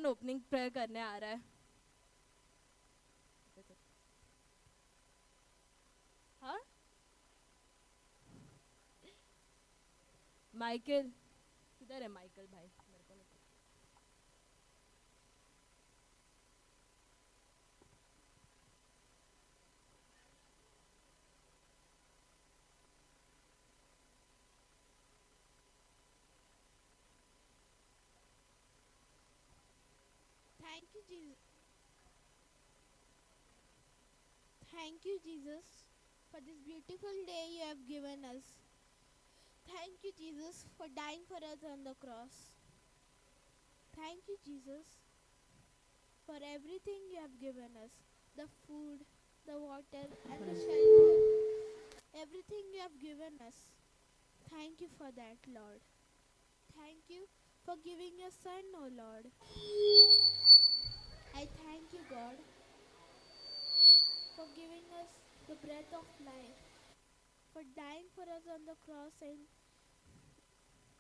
कौन opening prayer करने आ रहा है? हाँ, माइकल किधर है? माइकल भाई मेरे को नहीं पता। Thank you, Jesus. Thank you, Jesus, for this beautiful day you have given us. Thank you, Jesus, for dying for us on the cross. Thank you, Jesus, for everything you have given us, the food, the water, and the shelter. Everything you have given us. Thank you for that, Lord. Thank you for giving your Son, O Lord. I thank you, God, for giving us the breath of life, for dying for us on the cross and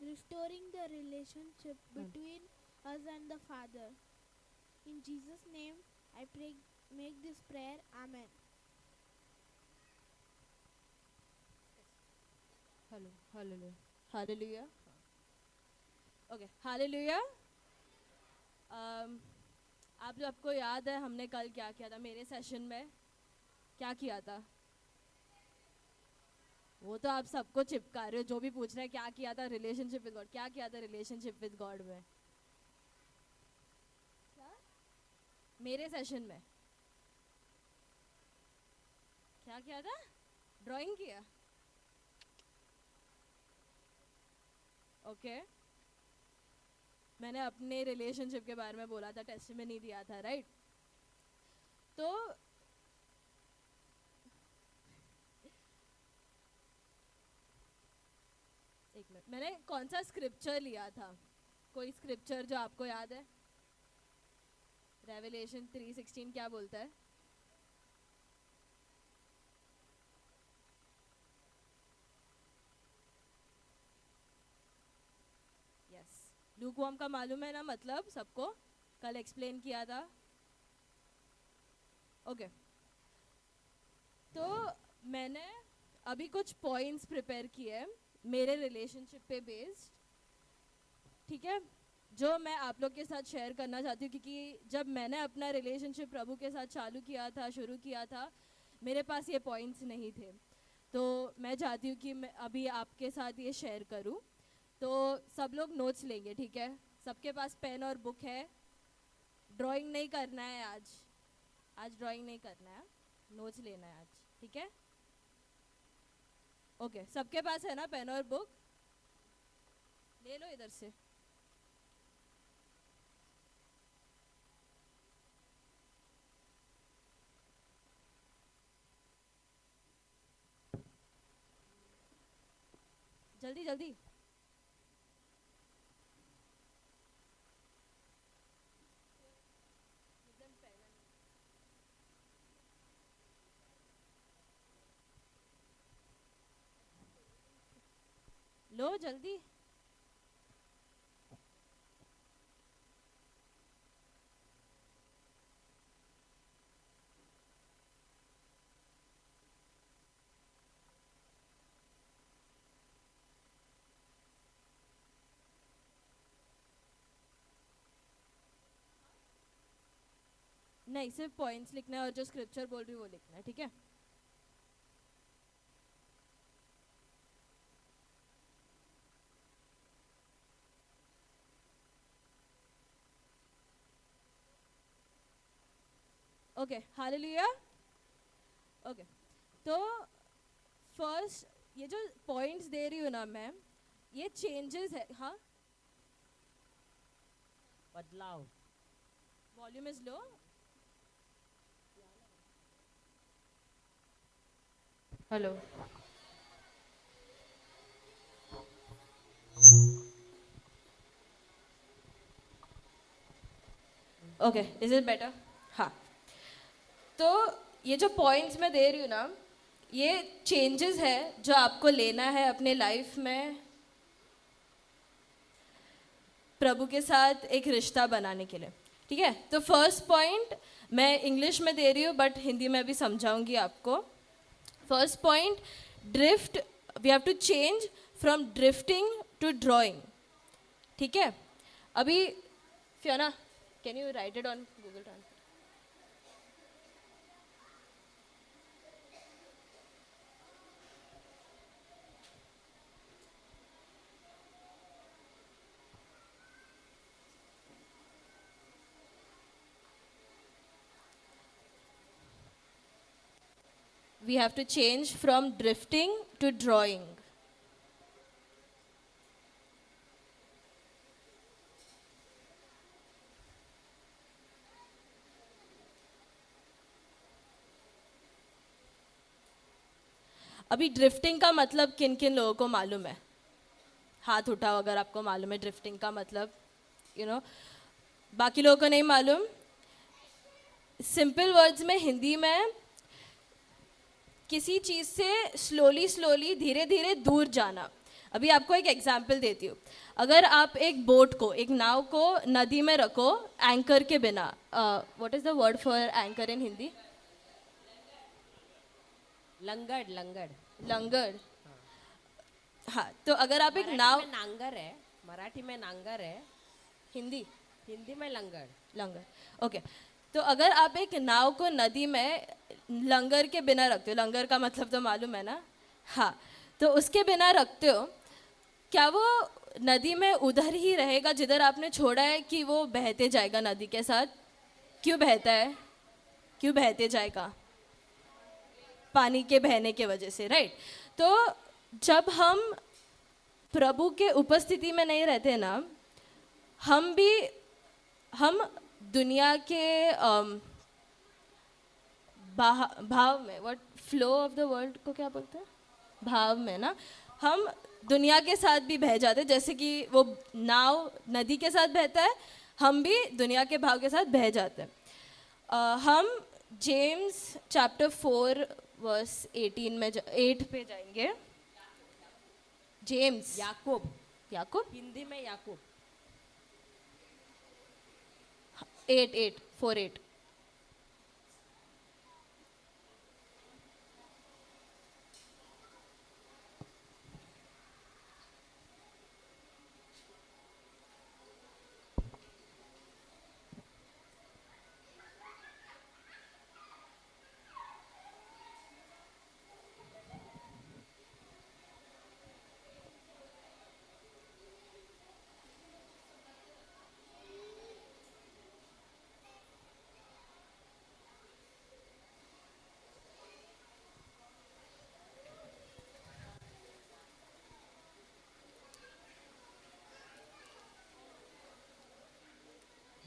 restoring the relationship between us and the Father. In Jesus' name, I pray, make this prayer. Amen. Hello, hallelujah, hallelujah. Okay, hallelujah. आप सबको याद है हमने कल क्या किया था मेरे सेशन में? क्या किया था? वो तो आप सबको चिपका रहे हो, जो भी पूछ रहे हैं क्या किया था रिलेशनशिप विद गॉड, क्या किया था रिलेशनशिप विद गॉड में? क्या? मेरे सेशन में क्या किया था? ड्राइंग किया। ओके, मैंने अपने रिलेशनशिप के बारे में बोला था, टेस्टिमनी दिया था, राइट? तो एक मिनट, मैंने कौन सा स्क्रिप्चर लिया था? कोई स्क्रिप्चर जो आपको याद है? रेवलेशन 3:16 क्या बोलता है? यस, लूकवार्म का मालूम है ना, मतलब सबको कल एक्सप्लेन किया था। ओके, तो मैंने अभी कुछ पॉइंट्स प्रिपेयर किए हैं मेरे रिलेशनशिप पे बेस्ड, ठीक है, जो मैं आप लोग के साथ शेयर करना चाहती हूँ, क्योंकि जब मैंने अपना रिलेशनशिप प्रभु के साथ चालू किया था, शुरू किया था, मेरे पास ये पॉइंट्स नहीं थे। तो मैं चाहती हूँ कि मैं अभी आपके साथ ये शेयर करूँ। तो सब लोग नोट्स लेंगे, ठीक है? सबके पास पेन और बुक है? ड्राइंग नहीं करना है आज, आज ड्राइंग नहीं करना है, नोट्स लेना है आज, ठीक है? ओके, सबके पास है ना पेन और बुक? ले लो इधर से। जल्दी जल्दी। लो जल्दी। नहीं, सिर्फ पॉइंट्स लिखना है और जो स्क्रिप्चर बोल रही हूँ वो लिखना है, ठीक है? Okay, hallelujah. ओके, तो फर्स्ट ये जो पॉइंट्स दे रही हूँ ना मैं, ये चेंजेस है। हाँ, बदलाव। Volume is low. Hello, okay, is it better? हाँ, तो ये जो पॉइंट्स मैं दे रही हूँ ना, ये चेंजेस है जो आपको लेना है अपने लाइफ में प्रभु के साथ एक रिश्ता बनाने के लिए। ठीक है, तो फर्स्ट पॉइंट मैं इंग्लिश में दे रही हूँ बट हिंदी में भी समझाऊंगी आपको. First point, drift, we have to change from drifting to drawing. ठीक है, अभी Fiona, can you write it on Google translate? We have to change from drifting to drawing. अभी ड्रिफ्टिंग का मतलब किन किन लोगों को मालूम है? हाथ उठाओ अगर आपको मालूम है ड्रिफ्टिंग का मतलब. बाकी लोगों को नहीं मालूम. सिंपल वर्ड्स में हिंदी में किसी चीज़ से स्लोली धीरे धीरे दूर जाना. अभी आपको एक एग्जाम्पल देती हूँ. अगर आप एक बोट को, एक नाव को नदी में रखो एंकर के बिना, what is the word for anchor in Hindi? लंगड़. लंगड़. लंगर. हाँ, तो अगर आप एक नाव, नांगर है, मराठी में नांगर है, हिंदी में लंगड़. लंगर. ओके, तो अगर आप एक नाव को नदी में लंगर के बिना रखते हो, लंगर का मतलब तो मालूम है ना? हाँ, तो उसके बिना रखते हो, क्या वो नदी में उधर ही रहेगा जिधर आपने छोड़ा है कि वो बहते जाएगा नदी के साथ? क्यों बहता है? क्यों बहते जाएगा? पानी के बहने के वजह से, राइट? तो जब हम प्रभु के उपस्थिति में नहीं रहते ना, हम दुनिया के भाव में, what, flow of the world को क्या बोलते हैं? भाव में ना, हम दुनिया के साथ भी बह जाते हैं. जैसे कि वो नाव नदी के साथ बहता है, हम भी दुनिया के भाव के साथ बह जाते हैं. हम जेम्स चैप्टर 4 वर्स 18 में 8 पे जाएंगे. जेम्स, याकूब. हिंदी में याकूब. 8:8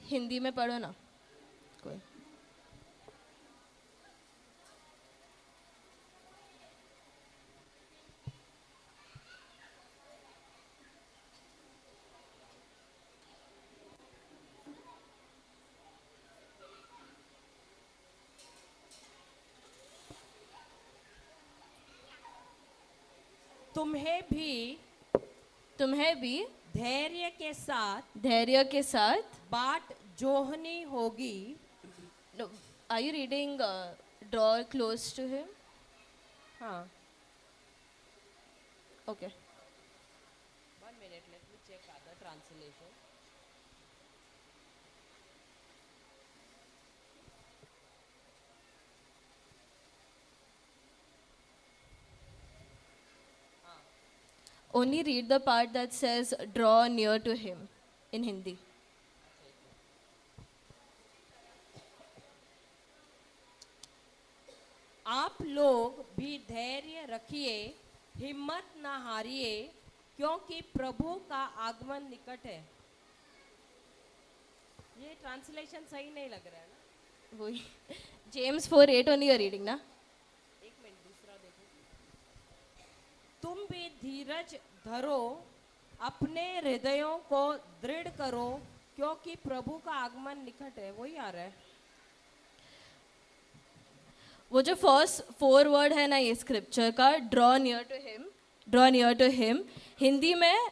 हिंदी में पढ़ो ना कोई. तुम्हें भी धैर्य के साथ बाट जोहनी होगी. Are you reading draw close to him? हाँ. Okay. 1 minute, let me check other translation. Only read the part that says draw near to him in Hindi. आप लोग भी धैर्य रखिए, हिम्मत न हारिए, क्योंकि प्रभु का आगमन निकट है. ये ट्रांसलेशन सही नहीं लग रहा है ना? वही जेम्स 4:8 only you're reading ना? एक मिनट, दूसरा देखो. तुम भी धीरज धरो, अपने हृदयों को दृढ़ करो, क्योंकि प्रभु का आगमन निकट है. वही आ रहा है. वो जो फर्स्ट 4 वर्ड है ना ये स्क्रिप्चर का, draw near to him, Hindi में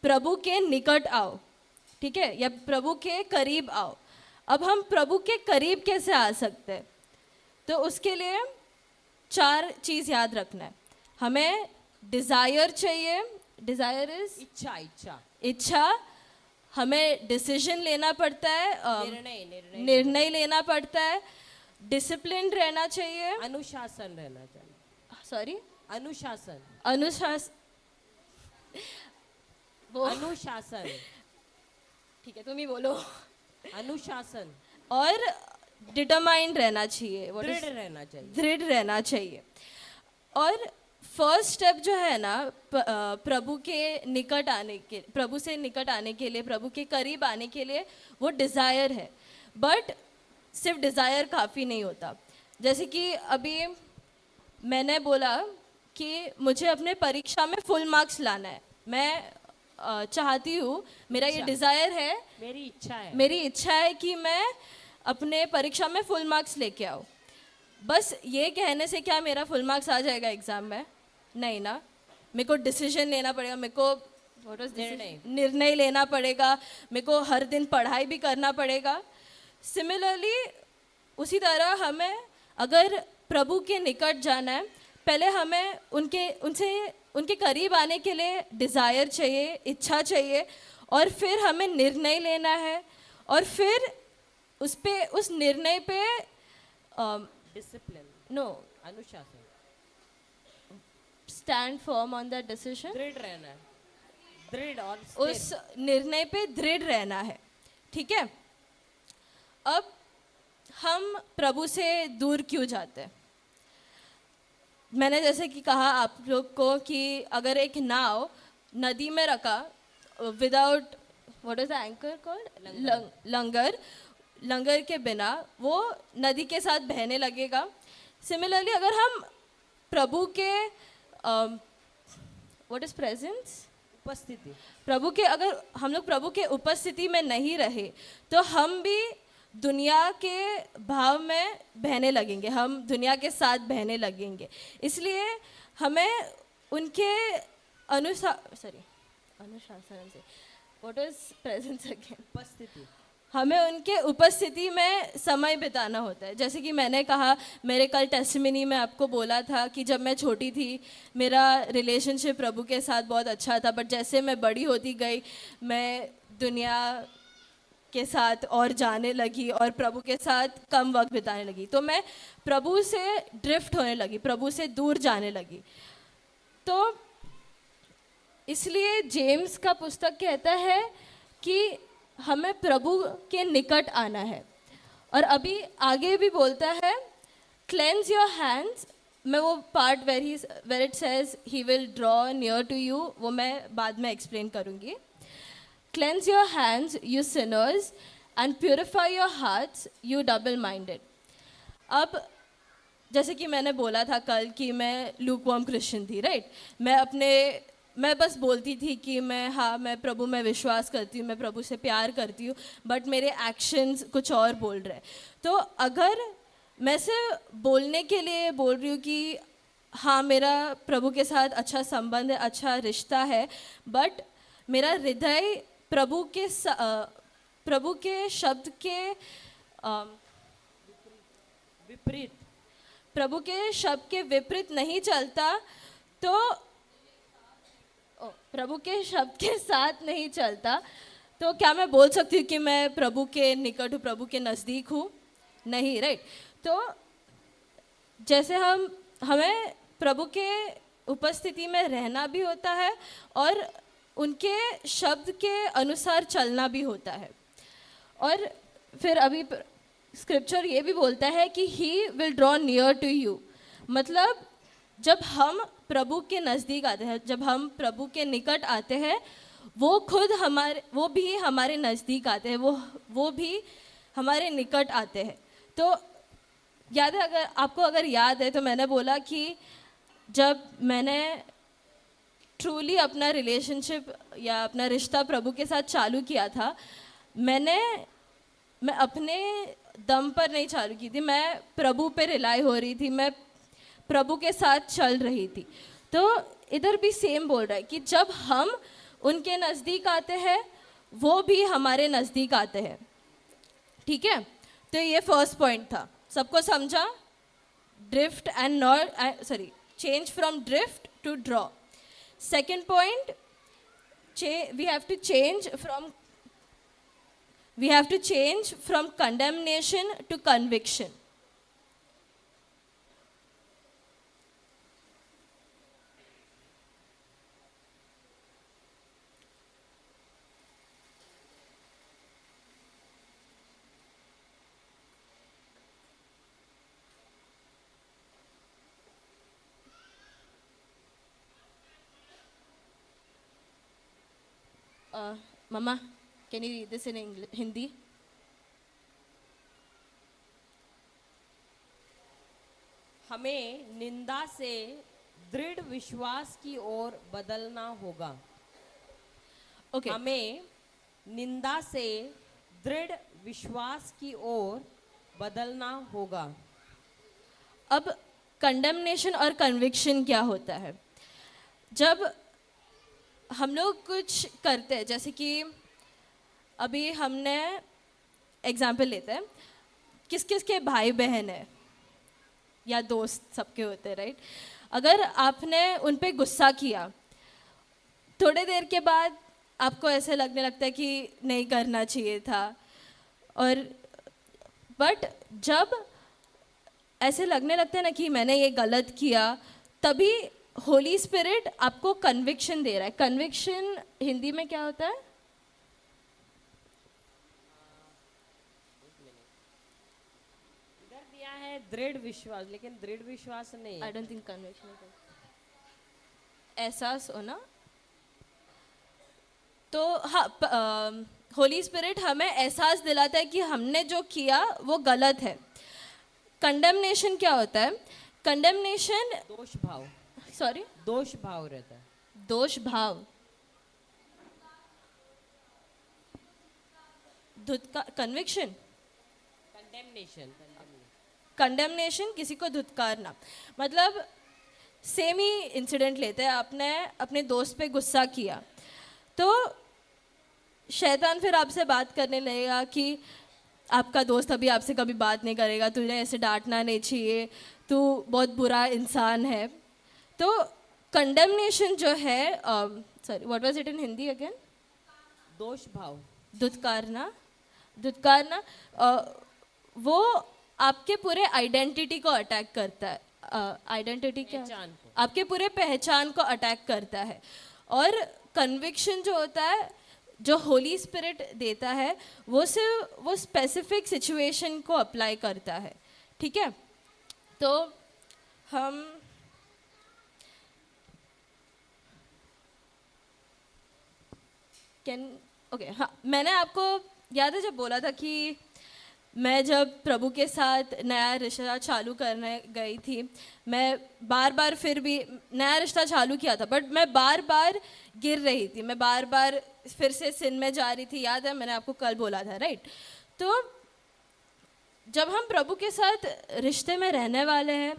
प्रभु के निकट आओ, ठीक है, या प्रभु के करीब आओ. अब हम प्रभु के करीब कैसे आ सकते हैं? तो उसके लिए 4 चीज़ याद रखना है। हमें डिज़ायर चाहिए, डिज़ायर इज इच्छा इच्छा इच्छा। हमें डिसीजन लेना पड़ता है, निर्णय निर्णय निर्णय लेना पड़ता है। डिसिप्लिन रहना चाहिए, अनुशासन रहना चाहिए। सॉरी अनुशासन अनुशासन, वो अनुशासन ठीक है तुम ही बोलो। अनुशासन और डिटरमाइंड रहना चाहिए, What is- दृढ़ रहना चाहिए। दृढ़ रहना चाहिए। और फर्स्ट स्टेप जो है ना प्रभु के निकट आने के, प्रभु से निकट आने के लिए, प्रभु के करीब आने के लिए वो डिज़ायर है। बट सिर्फ डिज़ायर काफ़ी नहीं होता। जैसे कि अभी मैंने बोला कि मुझे अपने परीक्षा में फुल मार्क्स लाना है। मैं चाहती हूँ, मेरा ये डिज़ायर है, मेरी इच्छा है। मेरी इच्छा है कि मैं अपने परीक्षा में फुल मार्क्स लेके आऊँ। बस ये कहने से क्या मेरा फुल मार्क्स आ जाएगा एग्ज़ाम में? नहीं ना। मेरे को डिसीजन लेना पड़ेगा, मेरे को निर्णय लेना पड़ेगा, मेरे को हर दिन पढ़ाई भी करना पड़ेगा। सिमिलरली उसी तरह हमें अगर प्रभु के निकट जाना है, पहले हमें उनके करीब आने के लिए डिज़ायर चाहिए, इच्छा चाहिए, और फिर हमें निर्णय लेना है, और फिर उस निर्णय पे डिसिप्लिन नो अनुशासन stand firm on that decision. दृढ़ रहना है, दृढ़ और स्थिर। उस निर्णय पे दृढ़ रहना है। ठीक है। अब हम प्रभु से दूर क्यों जाते हैं? मैंने जैसे कि कहा आप लोग को कि अगर एक नाव नदी में रखा without what is the anchor called, लंगर के बिना वो नदी के साथ बहने लगेगा। सिमिलरली अगर हम प्रभु के व्हाट इज प्रेजेंस, उपस्थिति, प्रभु के, अगर हम लोग प्रभु के उपस्थिति में नहीं रहे तो हम भी दुनिया के भाव में बहने लगेंगे, हम दुनिया के साथ बहने लगेंगे। इसलिए हमें उनके अनुशासन से व्हाट इज प्रेजेंस अगेन, उपस्थिति, हमें उनके उपस्थिति में समय बिताना होता है। जैसे कि मैंने कहा, मेरे कल टेस्टिमनी में आपको बोला था कि जब मैं छोटी थी मेरा रिलेशनशिप प्रभु के साथ बहुत अच्छा था, बट जैसे मैं बड़ी होती गई मैं दुनिया के साथ और जाने लगी और प्रभु के साथ कम वक्त बिताने लगी, तो मैं प्रभु से ड्रिफ्ट होने लगी, प्रभु से दूर जाने लगी। तो इसलिए जेम्स का पुस्तक कहता है कि हमें प्रभु के निकट आना है। और अभी आगे भी बोलता है क्लेंस योर हैंड्स। मैं वो part where it says he will draw near to you, वो मैं बाद में एक्सप्लेन करूँगी। Cleanse your hands you sinners and purify your hearts you double minded. अब जैसे कि मैंने बोला था कल कि मैं लूकवार्म क्रिश्चियन थी, राइट। मैं बस बोलती थी कि मैं प्रभु में विश्वास करती हूँ, मैं प्रभु से प्यार करती हूँ, बट मेरे एक्शंस कुछ और बोल रहे हैं। तो अगर मैं सिर्फ बोलने के लिए बोल रही हूँ कि हाँ मेरा प्रभु के साथ अच्छा संबंध है, अच्छा रिश्ता है, बट मेरा हृदय प्रभु के शब्द के विपरीत, प्रभु के शब्द के विपरीत नहीं चलता, तो प्रभु के शब्द के साथ नहीं चलता, तो क्या मैं बोल सकती हूँ कि मैं प्रभु के निकट हूँ, प्रभु के नज़दीक हूँ? नहीं, राइट। तो जैसे हमें प्रभु के उपस्थिति में रहना भी होता है और उनके शब्द के अनुसार चलना भी होता है। और फिर अभी स्क्रिप्चर ये भी बोलता है कि he will draw near to you, मतलब जब हम प्रभु के नज़दीक आते हैं, जब हम प्रभु के निकट आते हैं, वो भी हमारे नज़दीक आते हैं, वो भी हमारे निकट आते हैं। तो याद है, अगर याद है तो मैंने बोला कि जब मैंने ट्रूली अपना रिलेशनशिप या अपना रिश्ता प्रभु के साथ चालू किया था, मैं अपने दम पर नहीं चालू की थी, मैं प्रभु पे रिलाई हो रही थी, मैं प्रभु के साथ चल रही थी। तो इधर भी सेम बोल रहा है कि जब हम उनके नज़दीक आते हैं वो भी हमारे नज़दीक आते हैं। ठीक है, तो ये फर्स्ट पॉइंट था, सबको समझा? Drift and not, sorry, change from drift to draw. Second point, we have to change from condemnation to conviction. Mama, can you read this in English, Hindi? हमें निंदा से दृढ़ विश्वास की ओर बदलना होगा. Okay. हमें निंदा से दृढ़ विश्वास की ओर बदलना होगा. अब कंडेमनेशन और कन्विक्शन क्या होता है? जब हम लोग कुछ करते हैं, जैसे कि अभी हमने एग्जाम्पल लेते हैं, किस किस के भाई बहन है या दोस्त सबके होते हैं, राइट? अगर आपने उन पे गुस्सा किया, थोड़े देर के बाद आपको ऐसे लगने लगता है कि नहीं करना चाहिए था, और बट जब ऐसे लगने लगता है ना कि मैंने ये गलत किया, तभी होली स्पिरिट आपको कन्विक्शन दे रहा है. कन्विक्शन हिंदी में क्या होता है? इधर दिया है दृढ़ विश्वास, लेकिन दृढ़ विश्वास नहीं. आई डोंट थिंक कन्विक्शन एहसास होना. तो हाँ, होली स्पिरिट हमें एहसास दिलाता है कि हमने जो किया वो गलत है. कंडेमनेशन क्या होता है? कंडेमनेशन, दोष भाव, सॉरी, दोष भाव रहता है. दोष भाव, कन्विक्शन, कंडेमनेशन. कंडेमनेशन किसी को धुतकारना. मतलब सेम ही इंसिडेंट लेते हैं, आपने अपने दोस्त पे गुस्सा किया, तो शैतान फिर आपसे बात करने लगेगा कि आपका दोस्त अभी आपसे कभी बात नहीं करेगा, तुझे ऐसे डांटना नहीं चाहिए, तू बहुत बुरा इंसान है. तो कंडेमनेशन जो है, sorry, what was it in Hindi again? दोष भाव, धुतकारना. धुतकारना वो आपके पूरे आइडेंटिटी को अटैक करता है. आइडेंटिटी क्या? पहचान को. आपके पूरे पहचान को अटैक करता है. और कन्विक्शन जो होता है, जो होली स्पिरिट देता है, वो सिर्फ वो स्पेसिफिक सिचुएशन को अप्लाई करता है. ठीक है, तो हम ओके, हाँ, मैंने आपको याद है जब बोला था कि मैं जब प्रभु के साथ नया रिश्ता चालू करने गई थी, मैं बार बार फिर भी नया रिश्ता चालू किया था, बट मैं बार बार गिर रही थी, मैं बार बार फिर से सिन में जा रही थी. याद है, मैंने आपको कल बोला था, राइट? तो जब हम प्रभु के साथ रिश्ते में रहने वाले हैं,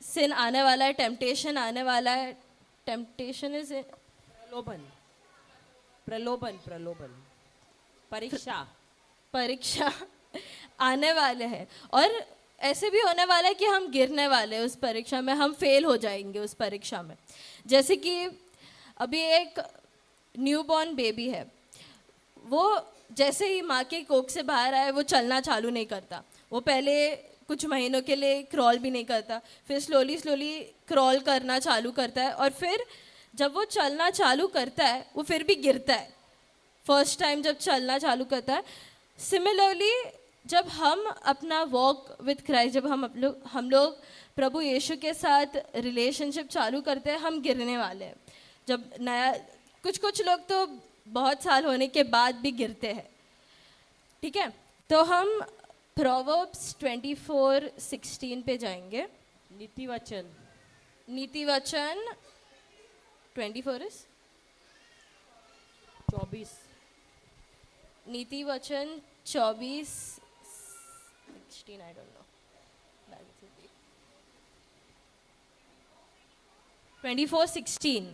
सिन आने वाला है, टेम्पटेशन आने वाला है. टेम्पटेशन इज प्रलोभन, प्रलोभन, प्रलोभन, परीक्षा, परीक्षा आने वाले हैं, और ऐसे भी होने वाला है कि हम गिरने वाले हैं उस परीक्षा में, हम फेल हो जाएंगे उस परीक्षा में. जैसे कि अभी एक न्यूबॉर्न बेबी है, वो जैसे ही माँ के कोख से बाहर आए, वो चलना चालू नहीं करता. वो पहले कुछ महीनों के लिए क्रॉल भी नहीं करता, फिर स्लोली स्लोली क्रॉल करना चालू करता है, और फिर जब वो चलना चालू करता है, वो फिर भी गिरता है फर्स्ट टाइम जब चलना चालू करता है. सिमिलरली जब हम अपना वॉक विथ क्राइस्ट, जब हम लोग प्रभु यीशु के साथ रिलेशनशिप चालू करते हैं, हम गिरने वाले हैं. जब नया, कुछ लोग तो बहुत साल होने के बाद भी गिरते हैं. ठीक है, तो हम प्रोवर्ब्स 24:16 पे जाएंगे. नीति वचन, नीति वचन 24 24, नीति वचन 24:16, आई don't no, 24:16.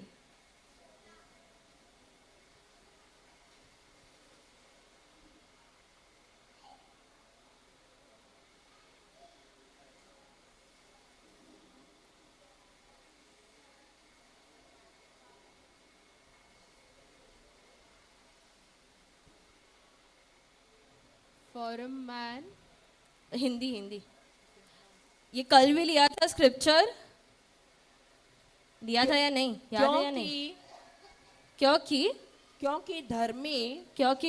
or a man. Hindi Hindi, ये कल भी लिया था स्क्रिप्चर, लिया था या नहीं, याद है या नहीं? क्योंकि क्योंकि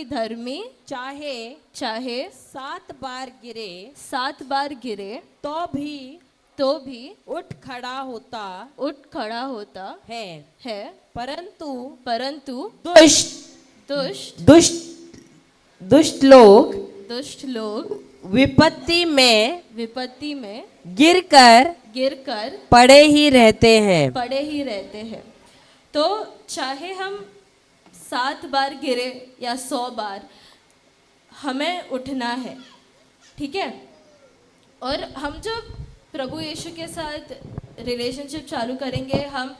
धर्मी चाहे चाहे 7 बार गिरे 7 बार गिरे तो भी उठ खड़ा होता है, परंतु दुष्ट लोग विपत्ति में गिरकर पड़े ही रहते हैं। तो चाहे हम 7 बार गिरे या 100 बार, हमें उठना है, ठीक है। और हम जब प्रभु यीशु के साथ रिलेशनशिप चालू करेंगे, हम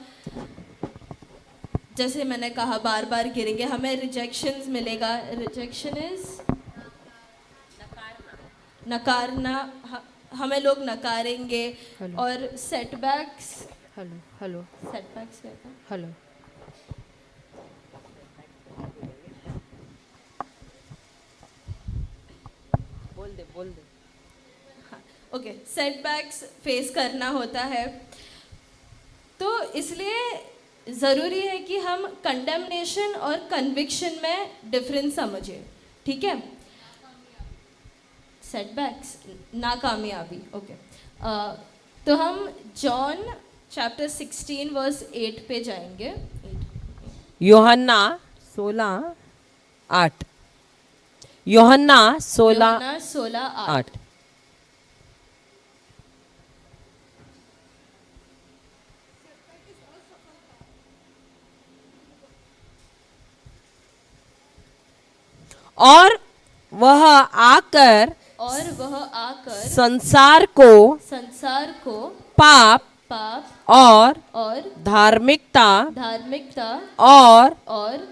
जैसे मैंने कहा बार बार गिरेंगे, हमें रिजेक्शंस मिलेगा। रिजेक्शन इज नकारना, हमें लोग नकारेंगे। और सेटबैक्स, सेटबैक्स क्या था? बोल दे। ओके, सेटबैक्स फेस करना होता है। तो इसलिए ज़रूरी है कि हम कंडेमनेशन और कन्विक्शन में डिफरेंस समझें, ठीक है। सेटबैक्स, नाकामयाबी, ओके। तो हम जॉन चैप्टर 16 वर्स 8 पे जाएंगे। यूहन्ना 16:8। यूहन्ना 16:8। और वह आकर संसार को पाप और धार्मिकता और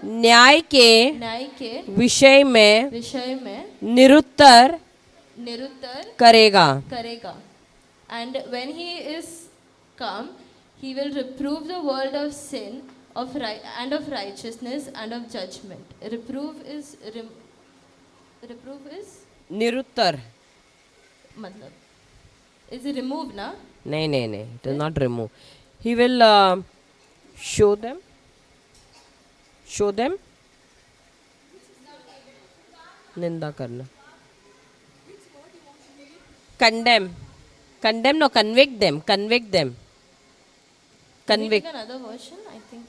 न्याय के विषय में निरुत्तर करेगा। And when he is come, he will reprove the world of sin, of righteousness and of judgment. Reprove is निरुत्तर मतलब is remove ना? नहीं, it is not remove. He will show them निंदा करना। condemn no, convict them convict. Another version, I think.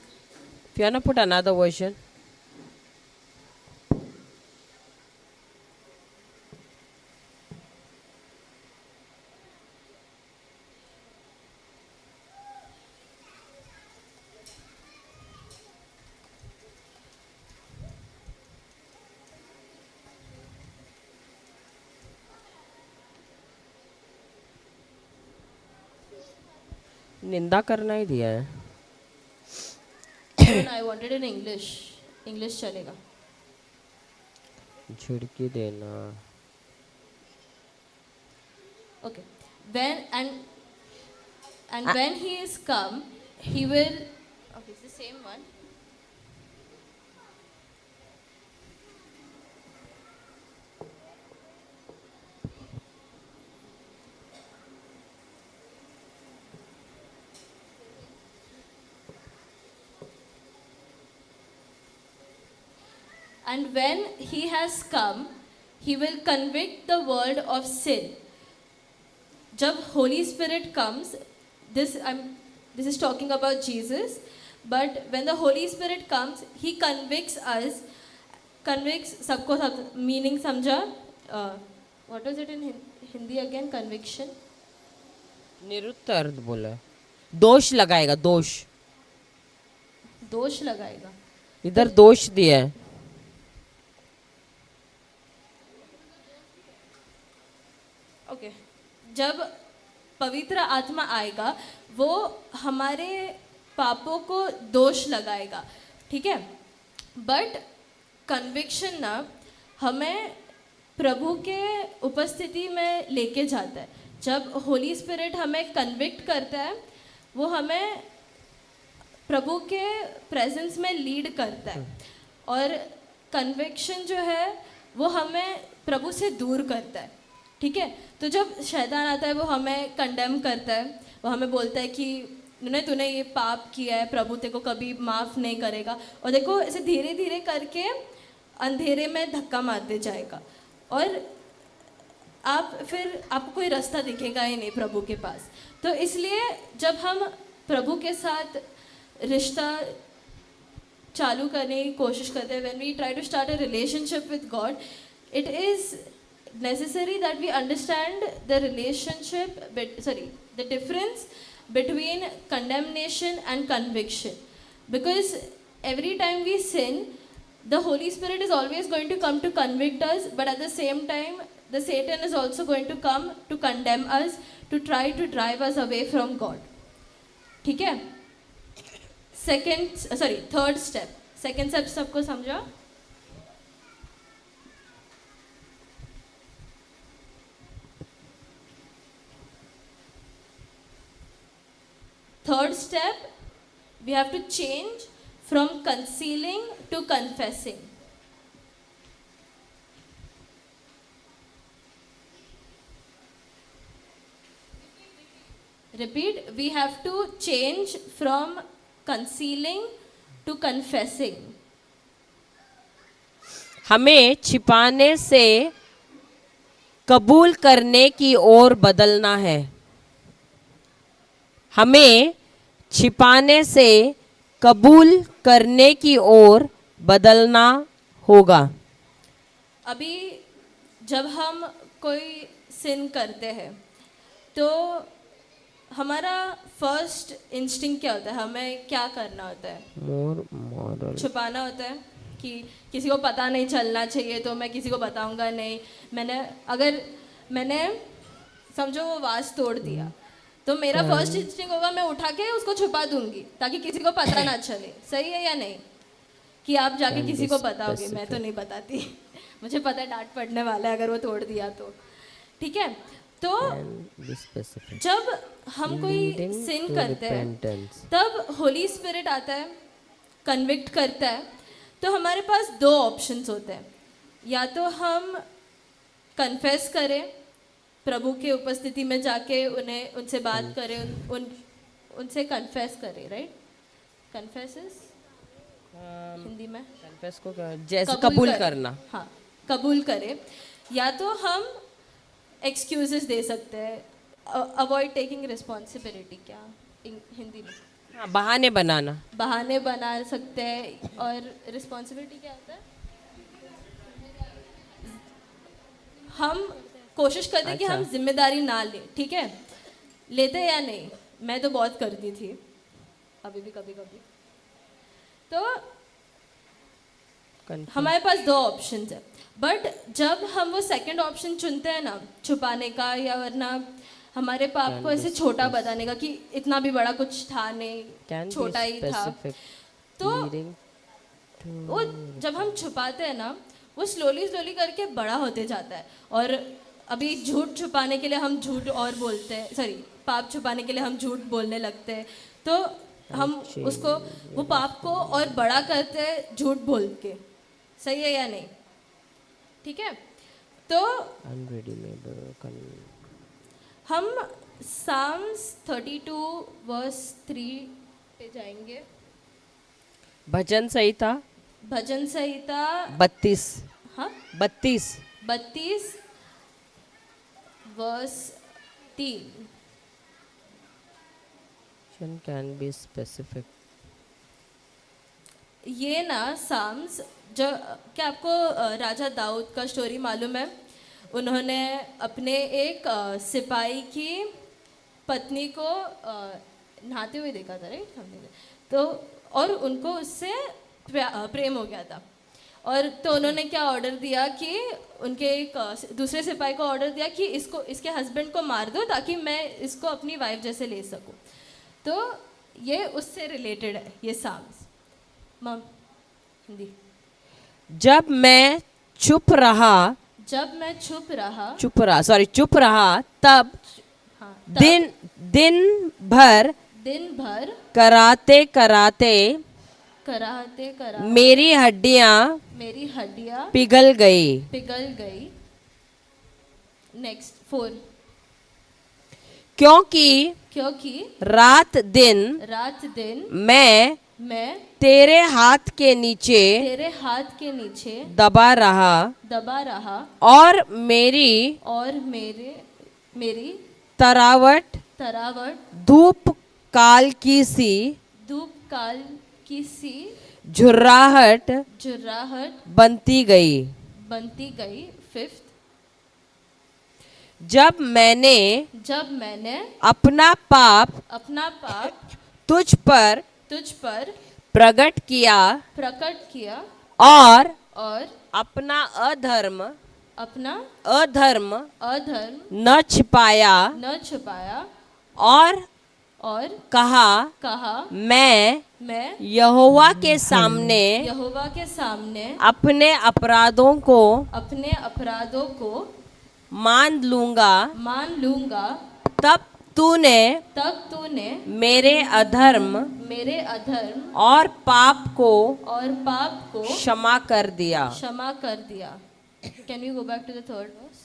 If you want to put another version. निंदा करना ही दिया है। I wanted in English चलेगा। झिड़की देना। Okay. When he is come, he will. Okay, it's the same one. And when he has come, he will convict the world of sin. Jab Holy Spirit comes, this is talking about Jesus, but when the Holy Spirit comes, he convicts us, सबको सब meaning समझा? What was it in Hindi again? Conviction? निरुत्तर बोला, दोष लगाएगा, दोष लगाएगा। इधर दोष दिया है। ओके, जब पवित्र आत्मा आएगा, वो हमारे पापों को दोष लगाएगा, ठीक है। बट कन्विक्शन ना हमें प्रभु के उपस्थिति में लेके जाता है। जब होली स्पिरिट हमें कन्विक्ट करता है, वो हमें प्रभु के प्रेजेंस में लीड करता है। और कन्विक्शन जो है वो हमें प्रभु से दूर करता है, ठीक है। तो जब शैतान आता है वो हमें कंडेम करता है, वो हमें बोलता है कि तूने ये पाप किया है, प्रभु तेरे को कभी माफ़ नहीं करेगा। और देखो ऐसे धीरे धीरे करके अंधेरे में धक्का मारते जाएगा और आपको कोई रास्ता दिखेगा ही नहीं प्रभु के पास। तो इसलिए जब हम प्रभु के साथ रिश्ता चालू करने की कोशिश करते हैं, when we try to start a relationship with God, it is necessary that we understand the the difference between condemnation and conviction, because every time we sin, the Holy Spirit is always going to come to convict us, but at the same time the Satan is also going to come to condemn us, to try to drive us away from God, ठीक है। Third step, second step सबको समझा? Third step, we have to change from concealing to confessing. Repeat, we have to change from concealing to confessing. हमें छिपाने से कबूल करने की ओर बदलना है। हमें छिपाने से कबूल करने की ओर बदलना होगा। अभी जब हम कोई सिन करते हैं तो हमारा फर्स्ट इंस्टिंक्ट क्या होता है? हमें क्या करना होता है? मोरल छुपाना होता है कि किसी को पता नहीं चलना चाहिए, तो मैं किसी को बताऊंगा नहीं। मैंने समझो वो वाज तोड़ दिया, तो मेरा फर्स्ट इंस्टिंक्ट होगा मैं उठा के उसको छुपा दूंगी ताकि किसी को पता ना चले। सही है या नहीं? कि आप जाके किसी को बताओगे? मैं तो नहीं बताती मुझे पता है डांट पड़ने वाला है अगर वो तोड़ दिया तो, ठीक है। तो जब हम कोई सिन करते हैं तब होली स्पिरिट आता है, कन्विक्ट करता है। तो हमारे पास दो ऑप्शंस होते हैं, या तो हम कन्फेस करें, प्रभु के उपस्थिति में जाके उनसे बात करें, उनसे कन्फेस करें, राइट? कन्फेस इज हिंदी में कन्फेस को जैसे कबूल करना, हाँ कबूल करें। या तो हम एक्सक्यूजेस दे सकते हैं, अवॉइड टेकिंग रिस्पॉन्सिबिलिटी, क्या हिंदी में? हाँ, बहाने बना सकते हैं। और रिस्पॉन्सिबिलिटी क्या होता है? हम कोशिश करते हैं कि हम जिम्मेदारी ना लें, ठीक है। लेते या नहीं? मैं तो बहुत करती थी, अभी भी कभी कभी। तो हमारे पास दो ऑप्शंस है, बट जब हम वो सेकंड ऑप्शन चुनते हैं ना, छुपाने का या वरना हमारे पाप को ऐसे छोटा बताने का कि इतना भी बड़ा कुछ था नहीं, छोटा ही था, तो वो जब हम छुपाते हैं ना वो स्लोली करके बड़ा होते जाता है। और अभी झूठ छुपाने के लिए हम झूठ और बोलते हैं, पाप छुपाने के लिए हम झूठ बोलने लगते हैं, तो हम वो पाप को और बड़ा करते हैं झूठ बोल के। सही है या नहीं? ठीक है। तो हम साम्स 32 वर्स 3 पे जाएंगे। भजन संहिता 32, हाँ 32 वर्स 3। Can be specific. ये ना साम्स, जो क्या आपको राजा दाऊद का स्टोरी मालूम है? उन्होंने अपने एक सिपाही की पत्नी को नहाते हुए देखा था, राइट? तो और उनको उससे प्रेम हो गया था, और तो उन्होंने क्या ऑर्डर दिया कि उनके एक दूसरे सिपाही को ऑर्डर दिया कि इसके हस्बैंड को मार दो ताकि मैं इसको अपनी वाइफ जैसे ले सकूं। तो ये उससे रिलेटेड है ये साम्स। मम हिंदी। जब मैं चुप रहा तब दिन भर कराते मेरी हड्डियां पिघल गई। नेक्स्ट 4 क्योंकि क्योंकि रात दिन रात दिन मैं मैं तेरे हाथ के नीचे तेरे हाथ के नीचे दबा रहा दबा रहा और मेरी और मेरी तरावट तरावट धूप काल की सी धूप काल की सी झुर्राहट जुर्राहट बनती गई। बनती गई। 5 जब मैंने अपना पाप तुझ पर प्रकट किया और अपना अधर्म न छिपाया और कहा मैं यहोवा के सामने अपने अपराधों को मान लूंगा। तब तूने मेरे अधर्म और पाप को क्षमा कर दिया। Can you go back to the third verse?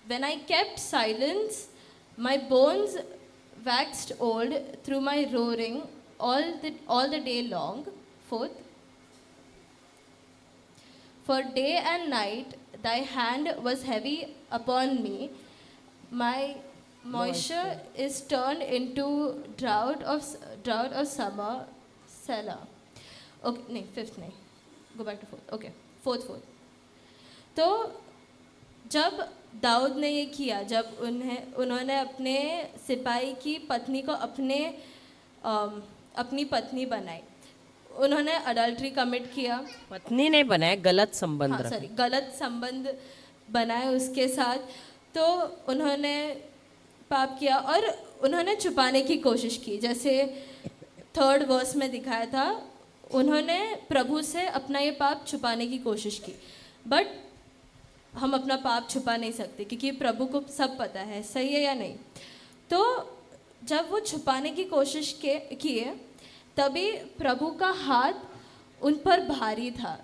When I kept silence, my bones waxed old through my roaring all the day long. 4th, for day and night thy hand was heavy upon me. My moisture is turned into drought of summer. Selah. Okay, नहीं 5th नहीं. Go back to 4th. Okay, 4th. तो जब दाऊद ने ये किया, जब उन्होंने अपने सिपाही की पत्नी को अपनी पत्नी बनाई, उन्होंने अडल्ट्री कमिट किया। पत्नी नहीं बनाया, गलत संबंध रखा। गलत संबंध बनाए उसके साथ, तो उन्होंने पाप किया और उन्होंने छुपाने की कोशिश की। जैसे 3rd वर्स में दिखाया था, उन्होंने प्रभु से अपना ये पाप छुपाने की कोशिश की। बट हम अपना पाप छुपा नहीं सकते क्योंकि प्रभु को सब पता है, सही है या नहीं। तो जब वो छुपाने की कोशिश किए, तभी प्रभु का हाथ उन पर भारी था,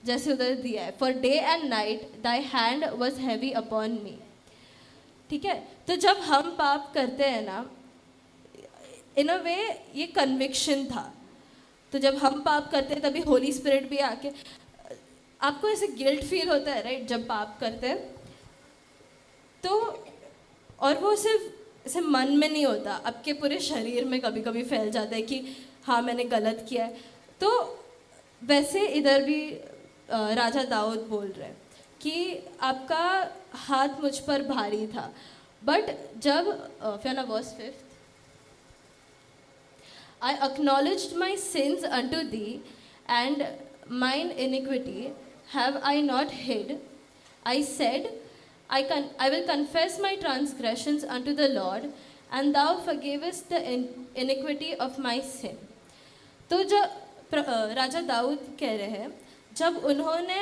जैसे उधर दिया है, for day and night Dai hand was heavy upon मी। ठीक है, तो जब हम पाप करते हैं ना, इन अ वे ये कन्विक्शन था। तो जब हम पाप करते हैं तभी होली स्पिरिट भी आके, आपको ऐसे गिल्ट फील होता है राइट, जब पाप करते हैं तो, और वो सिर्फ ऐसे मन में नहीं होता, आपके पूरे शरीर में कभी कभी फैल जाता है कि हाँ मैंने गलत किया है। तो वैसे इधर भी राजा दाऊद बोल रहे हैं कि आपका हाथ मुझ पर भारी था। बट जब फिर verse 5, I acknowledged my sins unto thee, and mine iniquity have I not hid. I said, I will confess my transgressions unto the Lord, and thou forgavest the iniquity of my sin. तो जो राजा दाऊद कह रहे हैं, जब उन्होंने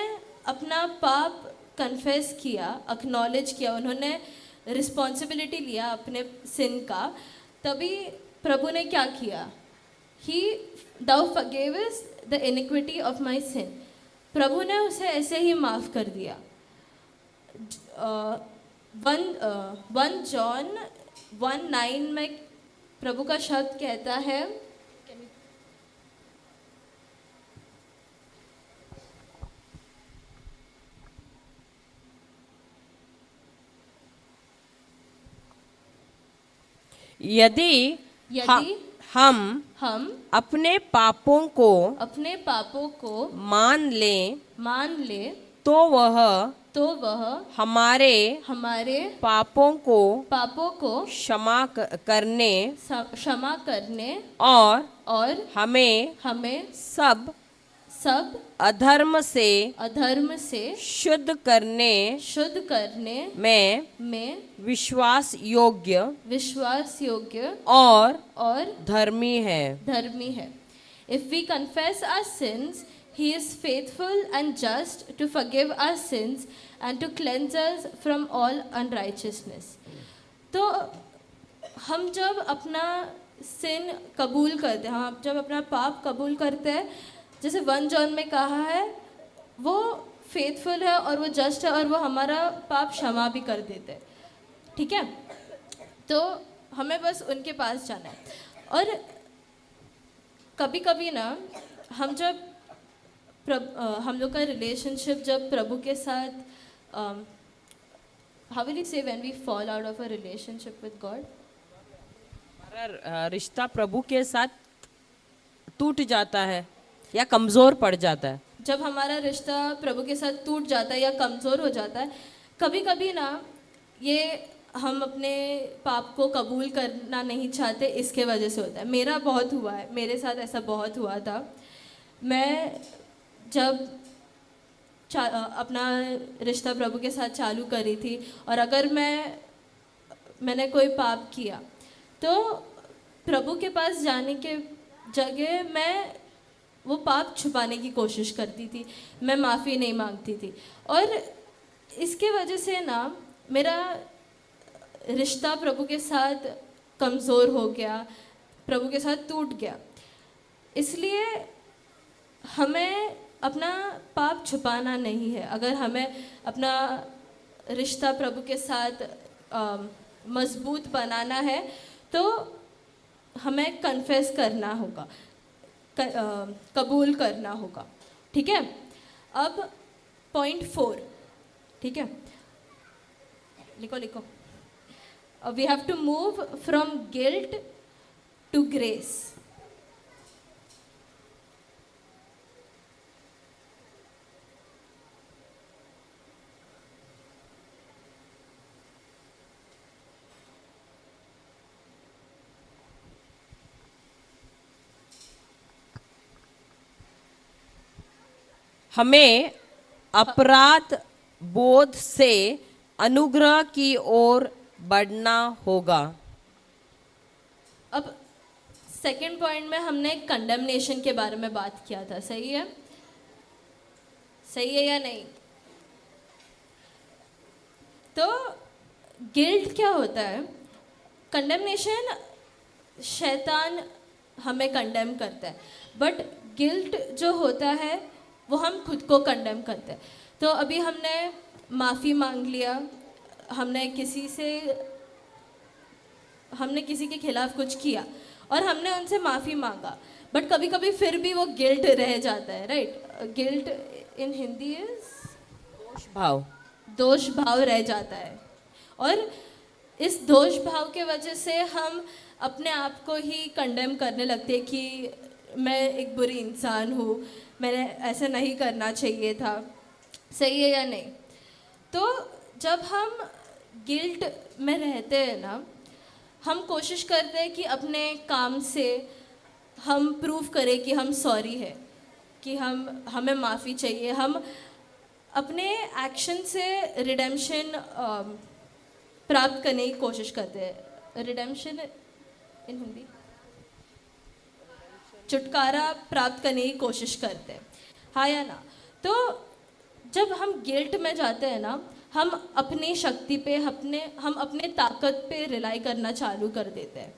अपना पाप confess किया, एक्नॉलेज किया, उन्होंने रिस्पॉन्सिबिलिटी लिया अपने सिन का, तभी प्रभु ने क्या किया? Thou forgavest the iniquity of my sin. प्रभु ने उसे ऐसे ही माफ़ कर दिया। 1 जॉन 1:9 में प्रभु का शब्द कहता है, यदि हम अपने पापों को मान ले तो वह हमारे पापों को क्षमा करने और हमें सब अधर्म से शुद्ध करने में विश्वास योग्य और धर्मी है। If we confess our sins, he is faithful and just to forgive our sins and to cleanse us from all unrighteousness. तो हम जब अपना सिन कबूल करते हैं, हम जब अपना पाप कबूल करते हैं, जैसे 1 जॉन में कहा है, वो फेथफुल है और वो जस्ट है और वो हमारा पाप क्षमा भी कर देते हैं, ठीक है। तो हमें बस उनके पास जाना है। और कभी कभी ना हम जब हम लोग का रिलेशनशिप जब प्रभु के साथ how will you say when we fall out of a relationship with God, हमारा रिश्ता प्रभु के साथ टूट जाता है या कमजोर पड़ जाता है। जब हमारा रिश्ता प्रभु के साथ टूट जाता है या कमज़ोर हो जाता है, कभी कभी ना ये हम अपने पाप को कबूल करना नहीं चाहते, इसके वजह से होता है। मेरा बहुत हुआ है, मेरे साथ ऐसा बहुत हुआ था। मैं जब अपना रिश्ता प्रभु के साथ चालू करी थी और अगर मैंने कोई पाप किया तो प्रभु के पास जाने के जगह मैं वो पाप छुपाने की कोशिश करती थी, मैं माफ़ी नहीं मांगती थी और इसके वजह से ना मेरा रिश्ता प्रभु के साथ कमज़ोर हो गया, प्रभु के साथ टूट गया। इसलिए हमें अपना पाप छुपाना नहीं है। अगर हमें अपना रिश्ता प्रभु के साथ मजबूत बनाना है तो हमें कन्फेस करना होगा, कबूल करना होगा, ठीक है। अब पॉइंट 4, ठीक है, लिखो लिखो। We have to move from guilt to grace. हमें अपराध बोध से अनुग्रह की ओर बढ़ना होगा। अब सेकंड पॉइंट में हमने कंडेमनेशन के बारे में बात किया था, सही है, सही है या नहीं? तो गिल्ट क्या होता है? कंडेमनेशन, शैतान हमें कंडेम करता है, बट गिल्ट जो होता है वो हम खुद को कंडेम करते हैं। तो अभी हमने माफ़ी मांग लिया, हमने किसी के खिलाफ कुछ किया और हमने उनसे माफ़ी मांगा, बट कभी कभी फिर भी वो गिल्ट रह जाता है, right. Guilt in Hindi is दोष भाव रह जाता है और इस दोष भाव के वजह से हम अपने आप को ही कंडेम करने लगते हैं कि मैं एक बुरी इंसान हूँ, मैंने ऐसा नहीं करना चाहिए था, सही है या नहीं? तो जब हम गिल्ट में रहते हैं ना, हम कोशिश करते हैं कि अपने काम से हम प्रूव करें कि हम सॉरी है, कि हमें माफ़ी चाहिए। हम अपने एक्शन से रिडेम्पशन प्राप्त करने की कोशिश करते हैं। रिडेम्पशन इन हिंदी छुटकारा प्राप्त करने की कोशिश करते हैं, हाँ या ना? तो जब हम गिल्ट में जाते हैं ना, हम अपनी शक्ति पे हम अपने ताकत पे रिलाई करना चालू कर देते हैं।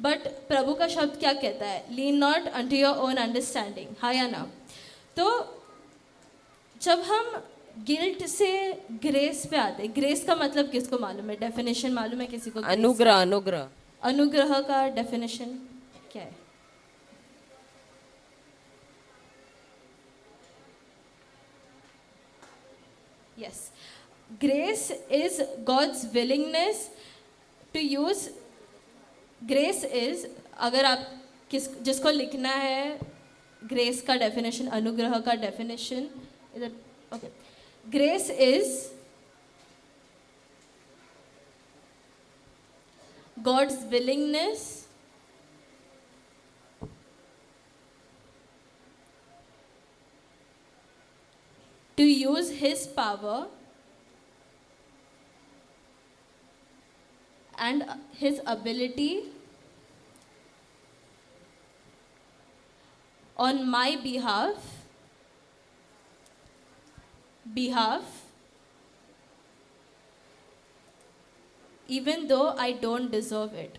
बट प्रभु का शब्द क्या कहता है? Lean not unto your own understanding, हाँ या ना? तो जब हम गिल्ट से ग्रेस पे आते हैं, ग्रेस का मतलब किसको मालूम है? डेफिनेशन मालूम है किसी को? अनुग्रह, अनुग्रह, अनुग्रह का डेफिनेशन क्या है? Yes. Grace is God's willingness to use. Grace is, अगर आप जिसको लिखना है ग्रेस का डेफिनेशन, अनुग्रह का डेफिनेशन इधर, okay. Grace is God's willingness to use His power and His ability on my behalf, even though I don't deserve it.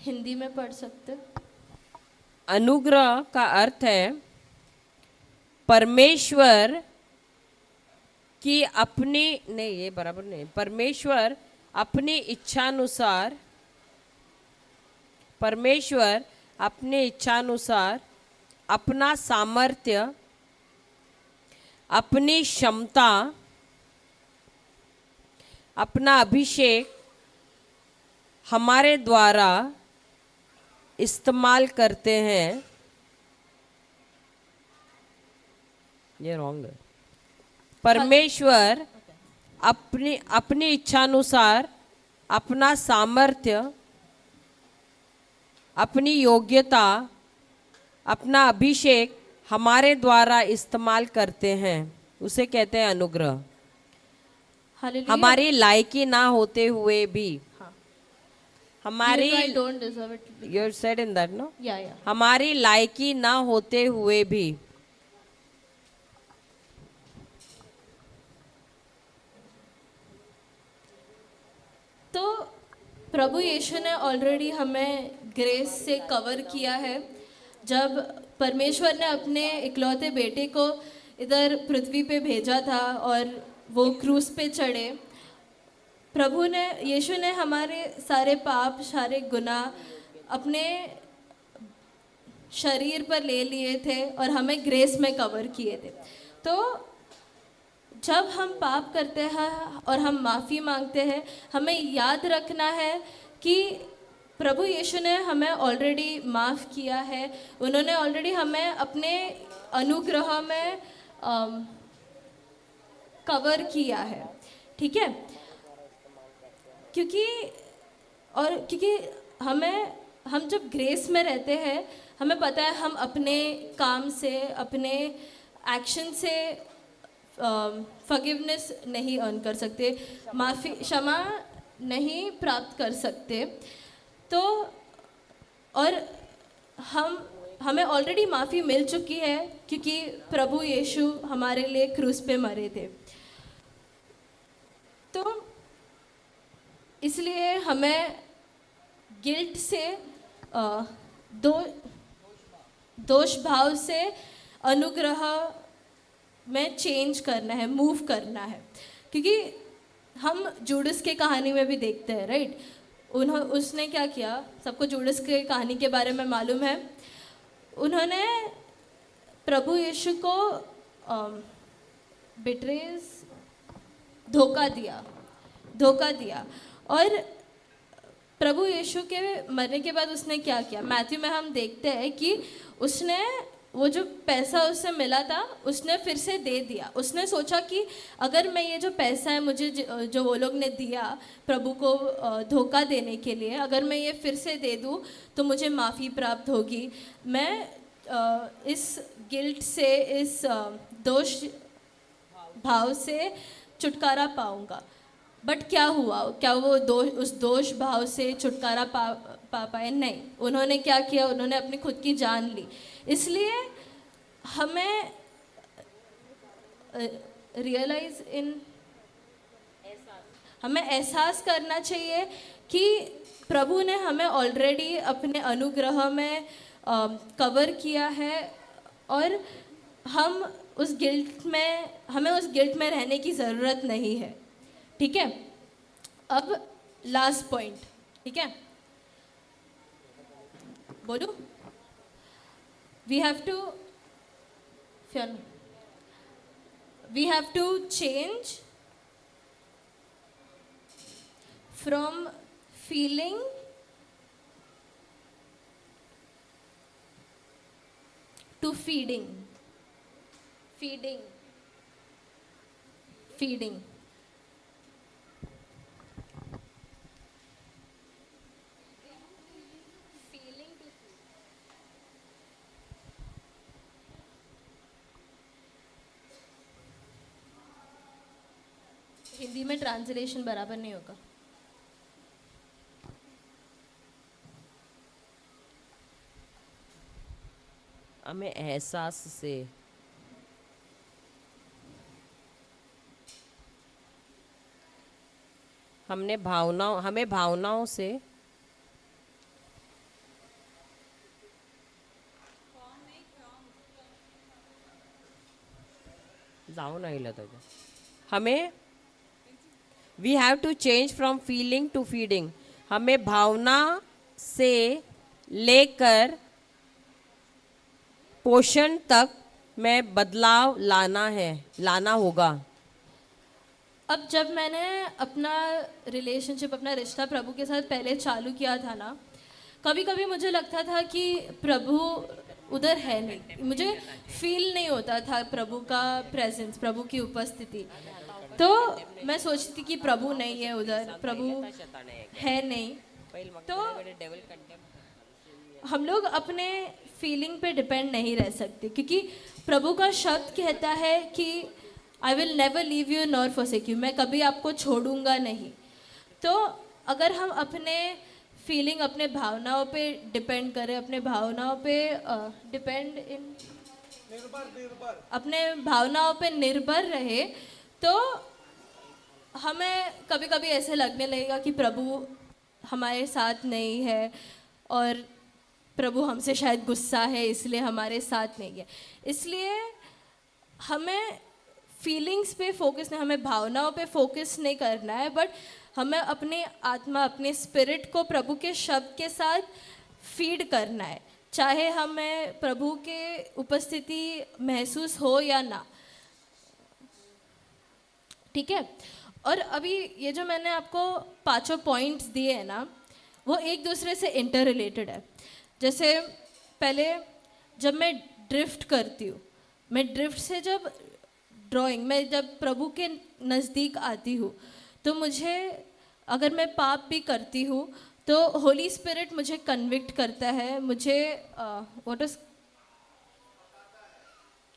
Hindi में पढ़ सकते? अनुग्रह का अर्थ है परमेश्वर की अपनी, नहीं ये बराबर नहीं, परमेश्वर अपनी इच्छानुसार, परमेश्वर अपने इच्छानुसार अपना सामर्थ्य, अपनी क्षमता, अपना अभिषेक हमारे द्वारा इस्तेमाल करते हैं। ये रॉन्ग है। परमेश्वर अपनी अपनी इच्छानुसार अपना सामर्थ्य, अपनी योग्यता, अपना अभिषेक हमारे द्वारा इस्तेमाल करते हैं, उसे कहते हैं अनुग्रह। हालेलुया। हमारी लायकी ना होते हुए भी, हमारी, I don't deserve it. you said in that, no? Yeah. हमारी लायकी ना होते हुए भी तो प्रभु यीशु ने ऑलरेडी हमें ग्रेस से कवर किया है। जब परमेश्वर ने अपने इकलौते बेटे को इधर पृथ्वी पे भेजा था और वो क्रूस पे चढ़े, प्रभु ने, यीशु ने हमारे सारे पाप, सारे गुनाह अपने शरीर पर ले लिए थे और हमें ग्रेस में कवर किए थे। तो जब हम पाप करते हैं और हम माफ़ी मांगते हैं, हमें याद रखना है कि प्रभु यीशु ने हमें ऑलरेडी माफ़ किया है। उन्होंने ऑलरेडी हमें अपने अनुग्रह में कवर किया है, ठीक है? क्योंकि हम जब ग्रेस में रहते हैं, हमें पता है हम अपने काम से, अपने एक्शन से फॉरगिवनेस नहीं अर्न कर सकते, माफ़ी, क्षमा नहीं प्राप्त कर सकते। तो और हमें ऑलरेडी माफ़ी मिल चुकी है क्योंकि प्रभु यीशु हमारे लिए क्रूस पे मरे थे। तो इसलिए हमें गिल्ट से, दोष भाव से अनुग्रह में चेंज करना है, मूव करना है। क्योंकि हम जूडस के कहानी में भी देखते हैं, राइट? उसने क्या किया, सबको जूडस के कहानी के बारे में मालूम है। उन्होंने प्रभु यीशु को बिट्रेस, धोखा दिया और प्रभु यीशु के मरने के बाद उसने क्या किया? मैथ्यू में हम देखते हैं कि उसने वो जो पैसा उससे मिला था, उसने फिर से दे दिया। उसने सोचा कि अगर मैं ये जो पैसा है मुझे जो वो लोग ने दिया प्रभु को धोखा देने के लिए, अगर मैं ये फिर से दे दूँ तो मुझे माफ़ी प्राप्त होगी, मैं इस गिल्ट से, इस दोष भाव से छुटकारा पाऊंगा। बट क्या हुआ? क्या वो उस दोष भाव से छुटकारा पा पाए? नहीं। उन्होंने क्या किया? उन्होंने अपनी खुद की जान ली। इसलिए हमें हमें एहसास करना चाहिए कि प्रभु ने हमें ऑलरेडी अपने अनुग्रह में कवर किया है और हमें उस गिल्ट में रहने की ज़रूरत नहीं है, ठीक है? अब लास्ट पॉइंट, ठीक है? बोलूं? We have to change from feeling to feeding. Hindi में ट्रांसलेशन बराबर नहीं होगा। हमें एहसास से, हमें भावनाओं से साउंड नहीं लेता था हमें we have to change from feeling to feeding हमें भावना से लेकर पोषण तक में बदलाव लाना होगा अब जब मैंने अपना रिलेशनशिप अपना रिश्ता प्रभु के साथ पहले चालू किया था ना, कभी कभी मुझे लगता था कि प्रभु उधर है नहीं, मुझे फील नहीं होता था प्रभु का प्रेजेंस, प्रभु की उपस्थिति। तो मैं सोचती थी कि प्रभु नहीं है उधर, प्रभु है नहीं। तो हम लोग अपने फीलिंग पे डिपेंड नहीं रह सकते, क्योंकि प्रभु का शब्द कहता है कि I will never leave you nor forsake you, मैं कभी आपको छोड़ूंगा नहीं। तो अगर हम अपने फीलिंग अपने भावनाओं पे डिपेंड करें, अपने भावनाओं पे अपने भावनाओं पे निर्भर रहे, तो हमें कभी कभी ऐसे लगने लगेगा कि प्रभु हमारे साथ नहीं है और प्रभु हमसे शायद गुस्सा है इसलिए हमारे साथ नहीं है। इसलिए हमें फीलिंग्स पे फोकस नहीं, हमें भावनाओं पे फोकस नहीं करना है, बट हमें अपनी आत्मा अपने स्पिरिट को प्रभु के शब्द के साथ फीड करना है, चाहे हमें प्रभु के उपस्थिति महसूस हो या ना। ठीक है। और अभी ये जो मैंने आपको 5 पॉइंट्स दिए हैं ना, वो एक दूसरे से इंटर रिलेटेड है। जैसे पहले जब मैं ड्रिफ्ट करती हूँ, मैं ड्रिफ्ट से जब ड्राइंग में जब प्रभु के नज़दीक आती हूँ, तो मुझे अगर मैं पाप भी करती हूँ तो होली स्पिरिट मुझे कन्विक्ट करता है, मुझे व्हाट इज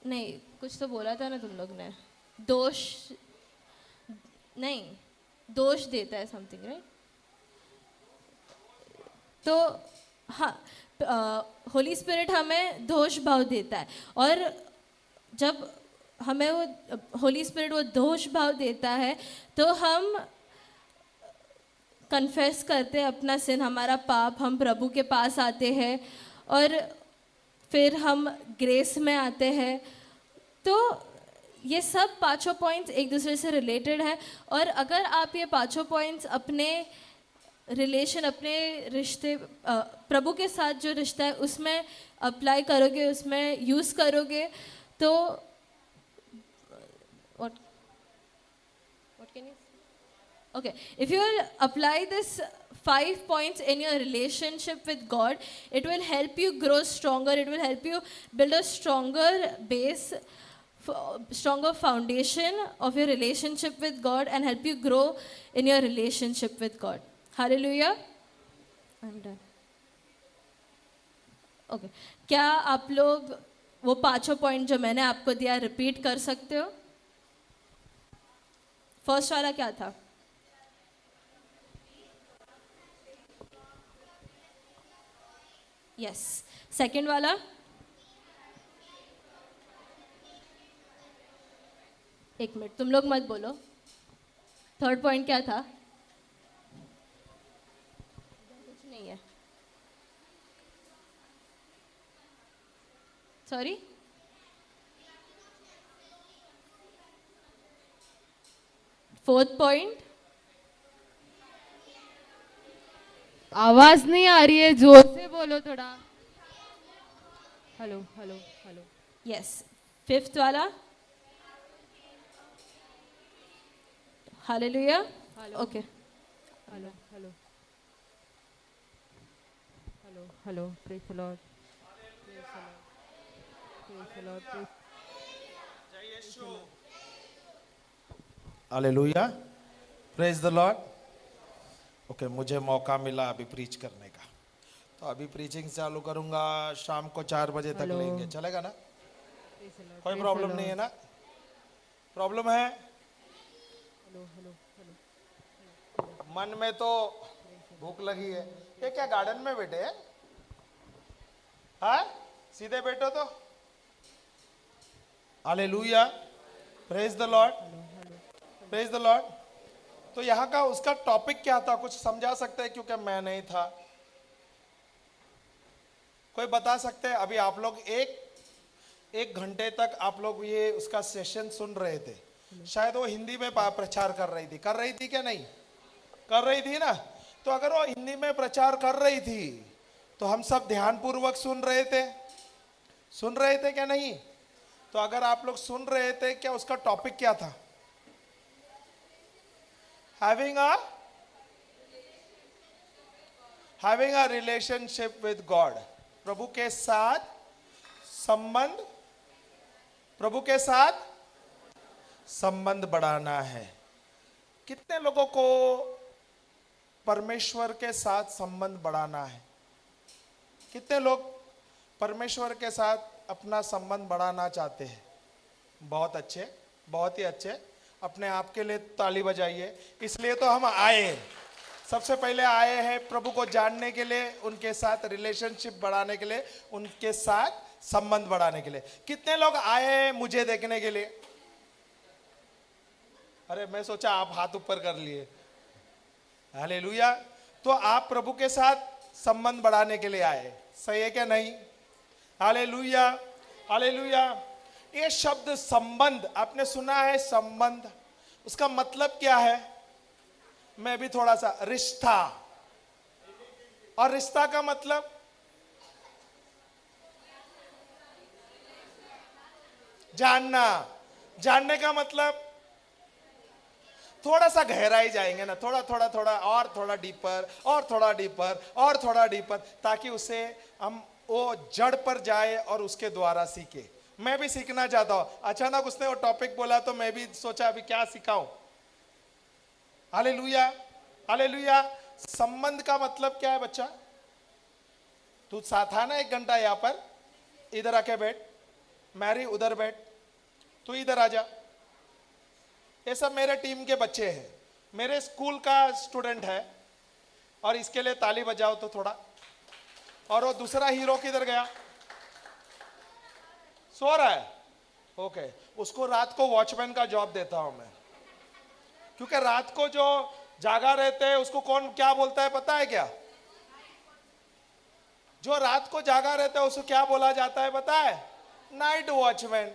नहीं कुछ तो बोला था ना तुम लोग ने, दोष देता है समथिंग, राइट। तो हाँ, होली स्पिरिट हमें दोष भाव देता है, और जब हमें वो होली स्पिरिट वो दोष भाव देता है तो हम कन्फेस करते हैं अपना सिन, हमारा पाप, हम प्रभु के पास आते हैं और फिर हम ग्रेस में आते हैं। तो ये सब 5 पॉइंट्स एक दूसरे से रिलेटेड है, और अगर आप ये 5 पॉइंट्स अपने रिलेशन, अपने रिश्ते प्रभु के साथ जो रिश्ता है उसमें अप्लाई करोगे, उसमें यूज़ करोगे, तो what can you say? Okay, if you will apply this 5 points in your relationship with God, it will help you grow stronger, it will help you build a stronger base, stronger foundation of your relationship with God, and help you grow in your relationship with God. Hallelujah. I'm done. Okay, क्या आप लोग वो 5 point जो मैंने आपको दिया repeat कर सकते हो? फर्स्ट वाला क्या था? यस। सेकंड वाला? एक मिनट, तुम लोग मत बोलो। थर्ड पॉइंट क्या था? कुछ नहीं है, सॉरी। Fourth point? आवाज नहीं आ रही है, जोर से बोलो थोड़ा। Hello hello hello. Yes. Fifth वाला? Hallelujah. Okay. Hello hello hello hello. Praise the Lord, praise the Lord. Hallelujah, praise the Lord. Okay, मुझे मौका मिला अभी प्रीच करने का, तो अभी प्रीचिंग चालू करूंगा। शाम को 4 बजे तक लेंगे, चलेगा ना? कोई प्रॉब्लम नहीं है ना? प्रॉब्लम है? मन में तो भूख लगी है। ये क्या गार्डन में बैठे हैं? हाँ, सीधे बैठो तो। Hallelujah, praise the Lord, praise the Lord. तो यहाँ का उसका टॉपिक क्या था, कुछ समझा सकते हैं? क्योंकि मैं नहीं था, कोई बता सकते हैं? अभी आप लोग 1 घंटे तक आप लोग ये उसका सेशन सुन रहे थे, शायद वो हिंदी में प्रचार कर रही थी क्या? नहीं कर रही थी ना? तो अगर वो हिंदी में प्रचार कर रही थी तो हम सब ध्यानपूर्वक सुन रहे थे क्या? नहीं? तो अगर आप लोग सुन रहे थे, क्या उसका टॉपिक क्या था? Having a relationship with God, प्रभु के साथ संबंध, प्रभु के साथ संबंध बढ़ाना है। कितने लोगों को परमेश्वर के साथ संबंध बढ़ाना है? कितने लोग परमेश्वर के साथ अपना संबंध बढ़ाना चाहते हैं? बहुत अच्छे, बहुत ही अच्छे। अपने आप के लिए ताली बजाइए। इसलिए तो हम आए, सबसे पहले आए हैं प्रभु को जानने के लिए, उनके साथ रिलेशनशिप बढ़ाने के लिए, उनके साथ संबंध बढ़ाने के लिए। कितने लोग आए हैं मुझे देखने के लिए? अरे मैं सोचा आप हाथ ऊपर कर लिए। हालेलुया। तो आप प्रभु के साथ संबंध बढ़ाने के लिए आए, सही है क्या? नहीं? Hallelujah, hallelujah. ये शब्द संबंध आपने सुना है? संबंध, उसका मतलब क्या है? मैं भी थोड़ा सा, रिश्ता। और रिश्ता का मतलब जानना, जानने का मतलब थोड़ा सा गहराई जाएंगे ना, थोड़ा थोड़ा थोड़ा और थोड़ा डीपर और थोड़ा डीपर और थोड़ा डीपर, ताकि उसे हम वो जड़ पर जाए और उसके द्वारा सीखे। मैं भी सीखना चाहता हूं। अचानक उसने वो टॉपिक बोला तो मैं भी सोचा अभी क्या सिखाऊं। Hallelujah, hallelujah. संबंध का मतलब क्या है बच्चा? तू साथ आना 1 घंटा यहां पर, इधर आके बैठ, मैरी उधर बैठ, तू इधर आ जा। ये सब मेरे टीम के बच्चे हैं, मेरे स्कूल का स्टूडेंट है। और इसके लिए ताली बजाओ तो थोड़ा। और वो दूसरा हीरो किधर गया? सो रहा है। ओके, उसको रात को वॉचमैन का जॉब देता हूं मैं, क्योंकि रात को जो जागा रहते हैं उसको कौन क्या बोलता है पता है क्या? जो रात को जागा रहता है उसको क्या बोला जाता है पता है? Night watchman.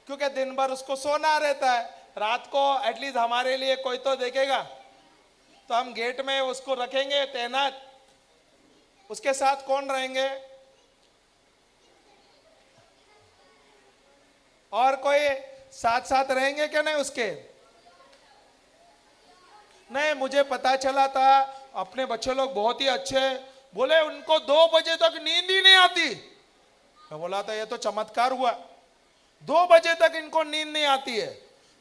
क्योंकि दिन भर उसको सोना रहता है, रात को एटलीस्ट हमारे लिए कोई तो देखेगा, तो हम गेट में उसको रखेंगे तैनात। उसके साथ कौन रहेंगे? और कोई साथ साथ रहेंगे क्या? नहीं उसके नहीं। मुझे पता चला था अपने बच्चे लोग बहुत ही अच्छे, बोले उनको 2 बजे तक नींद ही नहीं आती। मैं बोला था ये तो चमत्कार हुआ, 2 बजे तक इनको नींद नहीं आती है,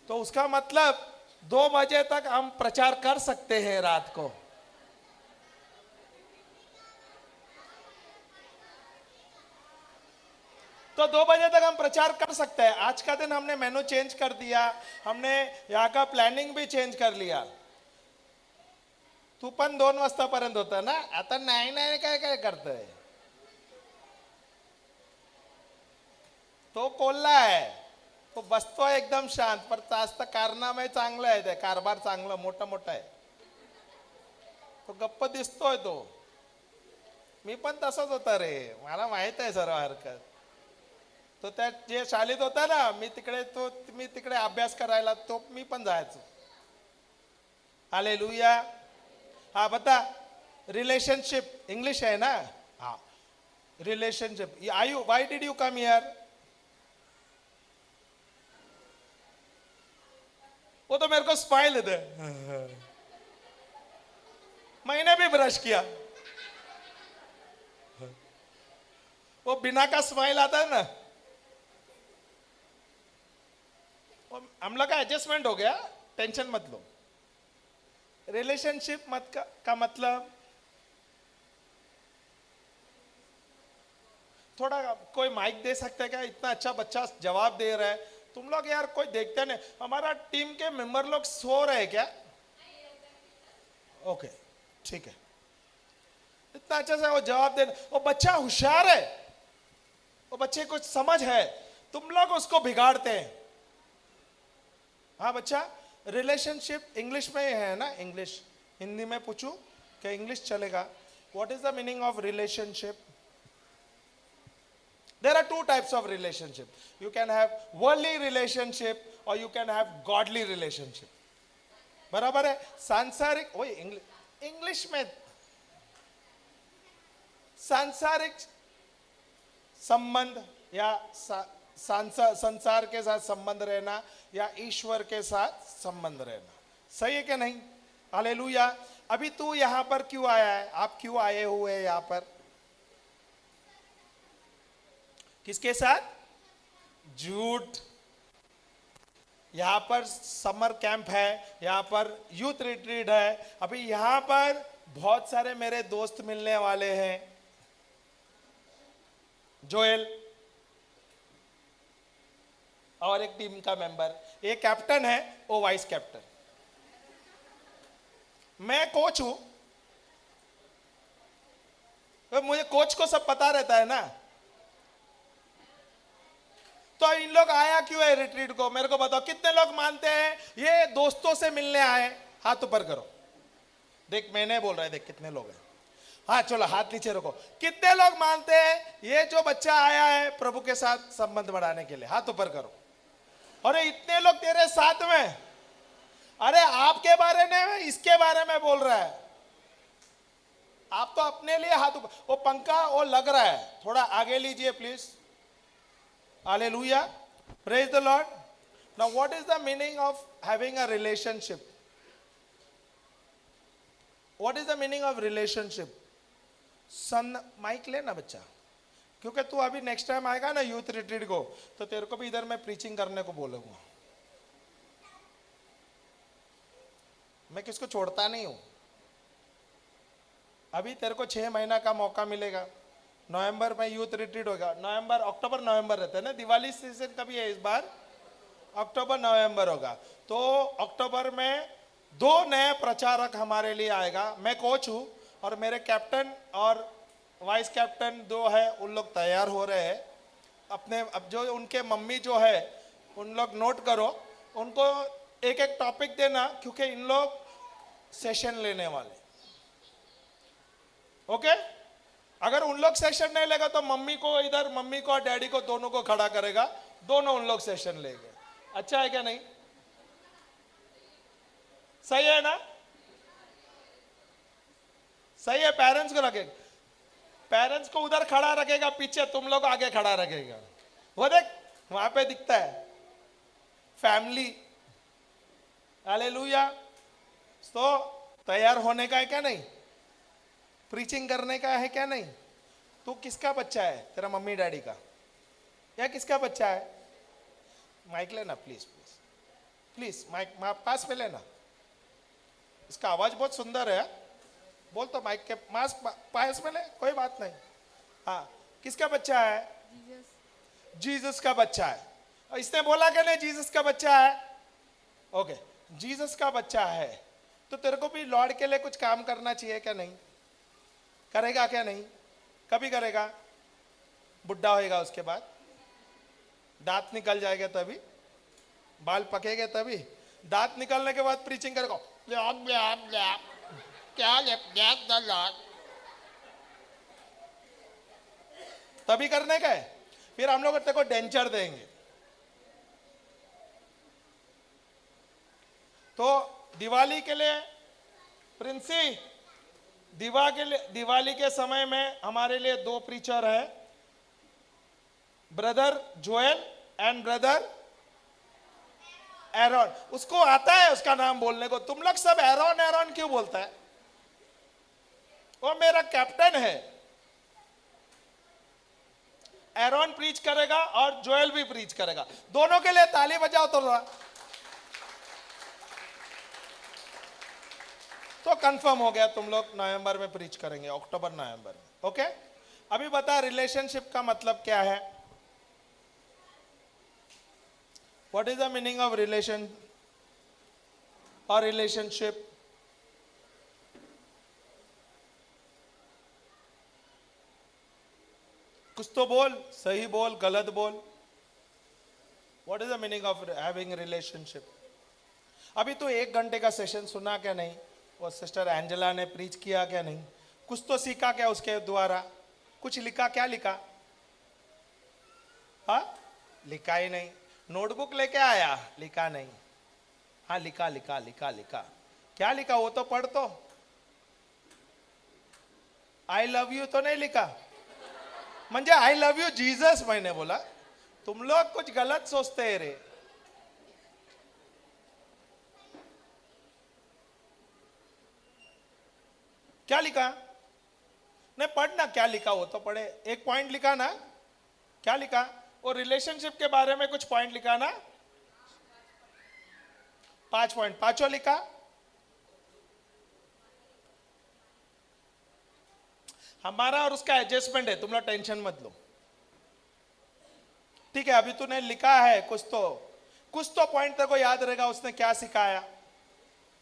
तो उसका मतलब 2 बजे तक हम प्रचार कर सकते हैं रात को। तो 2 बजे तक हम प्रचार कर सकते हैं। आज का दिन हमने मेनू चेंज कर दिया, हमने यहाँ का प्लॅनिंग भी चेंज कर लिया। तू पण 2 वाजतापर्यंत होता ना, आता नाही नाही काय काय करतोय? तो कोल्हा आहे, तो बसतोय एकदम शांत, पर जास्त कारनामे चांगलं आहे, ते कारभार चांगलं मोठं मोठं आहे, तो गप्प दिसतोय तो। मी पण तसंच होता रे, मला माहित आहे सर्व हरकत। तो त्या जे शाळेत होता ना, मी तिकडे अभ्यास करायला, तो मी पण जायचो। हालेलुया। हाँ बता, रिलेशनशिप इंग्लिश है ना? हाँ, relationship. Why did you come here? वो तो मेरे को स्माइल दे, मैंने भी ब्रश किया। वो बिना का स्माइल आता है ना, हम लोग का एडजस्टमेंट हो गया, टेंशन मत लो। रिलेशनशिप का मतलब थोड़ा, कोई माइक दे सकता है क्या? इतना अच्छा बच्चा जवाब दे रहा है, तुम लोग यार कोई देखते नहीं। हमारा टीम के मेंबर लोग सो रहे हैं क्या? ओके ठीक है, इतना अच्छा से वो जवाब दे। वो बच्चा होशियार है, वो बच्चे को समझ है, तुम लोग उसको बिगाड़ते हैं। हाँ बच्चा, रिलेशनशिप इंग्लिश में है ना? इंग्लिश, हिंदी में पूछूं क्या? इंग्लिश चलेगा? What is the meaning of relationship? There are two types of relationship. You can have worldly relationship or you can have godly relationship. बराबर है. सांसारिक, वही इंग्लिश में सांसारिक संबंध या संसार के साथ संबंध रहना या ईश्वर के साथ संबंध रहना. सही है कि नहीं? हालेलुया. अभी तू यहां पर क्यों आया है? आप क्यों आए हुए हैं यहां पर? किसके साथ? झूठ. यहां पर समर कैंप है, यहां पर यूथ रिट्रीट है. अभी यहां पर बहुत सारे मेरे दोस्त मिलने वाले हैं. जोएल और एक टीम का मेंबर, एक कैप्टन है, वो वाइस कैप्टन. मैं कोच हूं, तो मुझे कोच को सब पता रहता है ना. तो इन लोग आया क्यों है रिट्रीट को? मेरे को बताओ. कितने लोग मानते हैं ये दोस्तों से मिलने आए? हाथ ऊपर करो. देख, मैंने बोल रहा है, देख कितने लोग हैं. हाँ चलो, हाथ नीचे रखो. कितने लोग मानते हैं ये जो बच्चा आया है प्रभु के साथ संबंध बढ़ाने के लिए? हाथ ऊपर करो. अरे इतने लोग तेरे साथ में. अरे आपके बारे में, इसके बारे में बोल रहा है. आप तो अपने लिए हाथ ऊपर. वो पंखा वो लग रहा है, थोड़ा आगे लीजिए please. Hallelujah. Praise the Lord. Now what is the meaning of having a relationship? What is the meaning of relationship? Son mic लेना बच्चा, क्योंकि तू अभी नेक्स्ट टाइम आएगा ना यूथ रिट्रीट को, तो तेरे को भी इधर मैं प्रीचिंग करने को बोलूंगा. मैं किसको छोड़ता नहीं हूं. अभी तेरे को 6 महीना का मौका मिलेगा. नवंबर में यूथ रिट्रीट होगा. नवंबर, अक्टूबर नवंबर रहता है ना. दिवाली सीजन कभी है इस बार? अक्टूबर नवंबर होगा. तो अक्टूबर में 2 नए प्रचारक हमारे लिए आएगा. मैं कोच हूं और मेरे कैप्टन और वाइस कैप्टन 2 है, उन लोग तैयार हो रहे हैं. अपने अब जो उनके मम्मी जो है उन लोग नोट करो, उनको एक एक टॉपिक देना, क्योंकि इन लोग सेशन लेने वाले. ओके? अगर उन लोग सेशन नहीं लेगा तो मम्मी को इधर, मम्मी को और डैडी को दोनों को खड़ा करेगा, दोनों उन लोग सेशन लेंगे. अच्छा है क्या? नहीं सही है ना? सही है. पेरेंट्स को रखेगा, पेरेंट्स को उधर खड़ा रखेगा, पीछे तुम लोग आगे खड़ा रखेगा. वो देख वहां पे दिखता है फैमिली. हालेलुया. तो तैयार होने का है क्या? नहीं. प्रीचिंग करने का है क्या? नहीं. तू किसका बच्चा है? तेरा मम्मी डैडी का या किसका बच्चा है? माइक लेना प्लीज, प्लीज प्लीज. माइक पास में लेना. इसका आवाज बहुत सुंदर है. बोल तो माइक के पास में ले, कोई बात नहीं. हाँ, किसका बच्चा है? जीसस का बच्चा है. और इसने बोला कि नहीं जीसस का बच्चा है? ओके, जीसस का बच्चा है तो तेरे को भी लॉर्ड के लिए कुछ काम करना चाहिए क्या? नहीं करेगा क्या? नहीं. कभी करेगा? बुढ़ा होएगा, उसके बाद दांत निकल जाएगा, तभी बाल पकेगा, तभी दांत निकलने के बाद प्रीचिंग करेगा. तभी करने का है. फिर हम लोग तेरे को डेंचर देंगे. तो दिवाली के लिए प्रिंसी, दिवाली के समय में हमारे लिए 2 प्रीचर है, brother Joel and brother Aaron. उसको आता है उसका नाम बोलने को. तुम लोग सब एरॉन एरॉन क्यों बोलता है? वो मेरा कैप्टन है. एरॉन प्रीच करेगा और जोएल भी प्रीच करेगा. दोनों के लिए ताली बजाओ तो कंफर्म हो गया. तुम लोग नवंबर में प्रीच करेंगे, अक्टूबर नवंबर में. ओके? अभी बता रिलेशनशिप का मतलब क्या है? What is the meaning of relation और रिलेशनशिप? कुछ तो बोल, सही बोल, गलत बोल. What is the meaning of having relationship? अभी तो 1 घंटे का सेशन सुना क्या? नहीं. और सिस्टर एंजेला ने प्रीच किया क्या? नहीं. कुछ तो सीखा क्या उसके द्वारा? कुछ लिखा क्या? लिखा हाँ, लिखा ही नहीं। नोटबुक लेके आया, लिखा नहीं। हाँ, लिखा लिखा लिखा लिखा। क्या लिखा वो तो पढ़ तो। आई लव यू तो नहीं लिखा, म्हणजे आई लव यू जीसस मैंने बोला। तुम लोग कुछ गलत सोचते हैं रे। क्या लिखा? नहीं पढ़ना, क्या लिखा वो तो पढ़े। एक पॉइंट लिखा ना, क्या लिखा? वो रिलेशनशिप के बारे में कुछ पॉइंट लिखा ना, 5 पॉइंट, पांचों लिखा। हमारा और उसका एडजस्टमेंट है, तुम लोग टेंशन मत लो। ठीक है, अभी तूने लिखा है कुछ तो पॉइंट तेरे को याद रहेगा। उसने क्या सिखाया,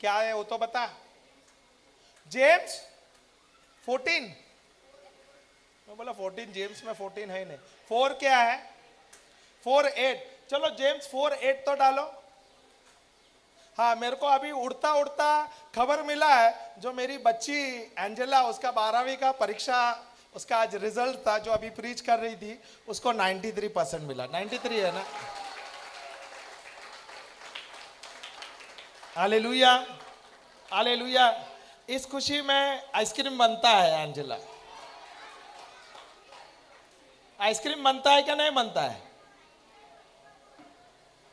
क्या है वो तो बता। जेम्स 14, मैं बोला 14, जेम्स में 14 है नहीं। 4 क्या है? 4:8। चलो जेम्स 4:8 तो डालो। हाँ, मेरे को अभी उड़ता उड़ता खबर मिला है, जो मेरी बच्ची एंजेला, उसका 12वीं का परीक्षा, उसका आज रिजल्ट था, जो अभी प्रीच कर रही थी, उसको 93% मिला। 93 है ना? Hallelujah, hallelujah. इस खुशी में आइसक्रीम बनता है एंजेला। आइसक्रीम बनता है क्या नहीं बनता है?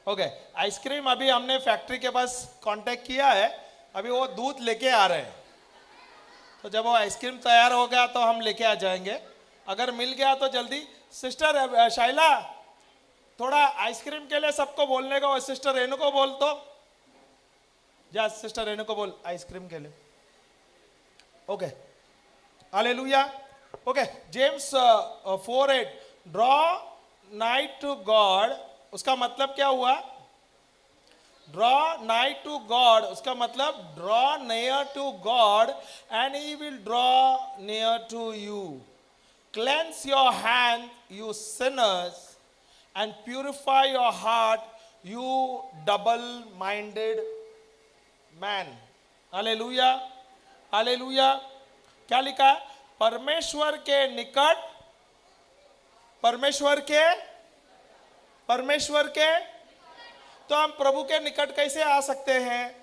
ओके, आइसक्रीम अभी हमने फैक्ट्री के पास कांटेक्ट किया है, अभी वो दूध लेके आ रहे हैं। तो जब वो आइसक्रीम तैयार हो गया तो हम लेके आ जाएंगे। अगर मिल गया तो जल्दी। सिस्टर शाइला, थोड़ा आइसक्रीम के लिए सबको बोलने को, सिस्टर रेनू को बोल तो जा, सिस्टर रेनू को बोल आइसक्रीम के लिए। Okay, hallelujah. Okay, James 4:8, draw night to God, उसका मतलब क्या हुआ? ड्रॉ नाइट टू गॉड, उसका मतलब draw near to God and he will draw near to you. Cleanse your hand you sinners and purify your heart you double minded man. Hallelujah, hallelujah. क्या लिखा है? परमेश्वर के निकट, परमेश्वर के। तो हम प्रभु के निकट कैसे आ सकते हैं?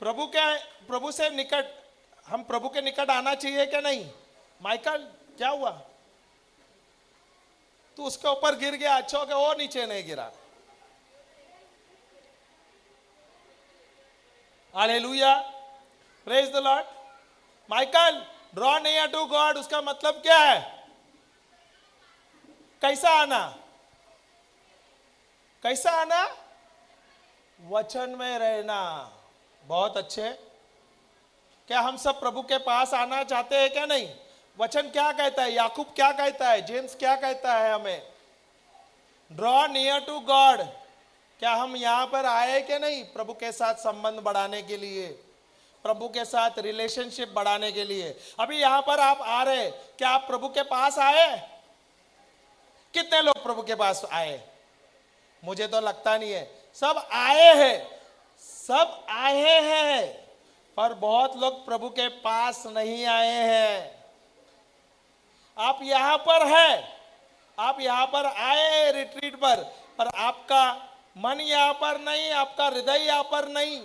प्रभु से निकट, हम प्रभु के निकट आना चाहिए क्या नहीं? माइकल क्या हुआ? तू उसके ऊपर गिर गया, अच्छा हो गया वो नीचे नहीं गिरा। Hallelujah, praise the lord. Michael, draw near to God, उसका मतलब क्या है? कैसा आना? कैसा आना? वचन में रहना। बहुत अच्छे। क्या हम सब प्रभु के पास आना चाहते हैं क्या नहीं? वचन क्या कहता है? याकूब क्या कहता है? जेम्स क्या कहता है हमें? Draw near to God. क्या हम यहां पर आए क्या नहीं? प्रभु के साथ संबंध बढ़ाने के लिए, प्रभु के साथ रिलेशनशिप बढ़ाने के लिए। अभी यहां पर आप आ रहे, क्या आप प्रभु के पास आए? कितने लोग प्रभु के पास आए? मुझे तो लगता नहीं है। सब आए हैं, सब आए हैं, पर बहुत लोग प्रभु के पास नहीं आए हैं। आप यहां पर हैं, आप यहां पर आए रिट्रीट पर आपका मन यहां पर नहीं, आपका हृदय यहां पर नहीं,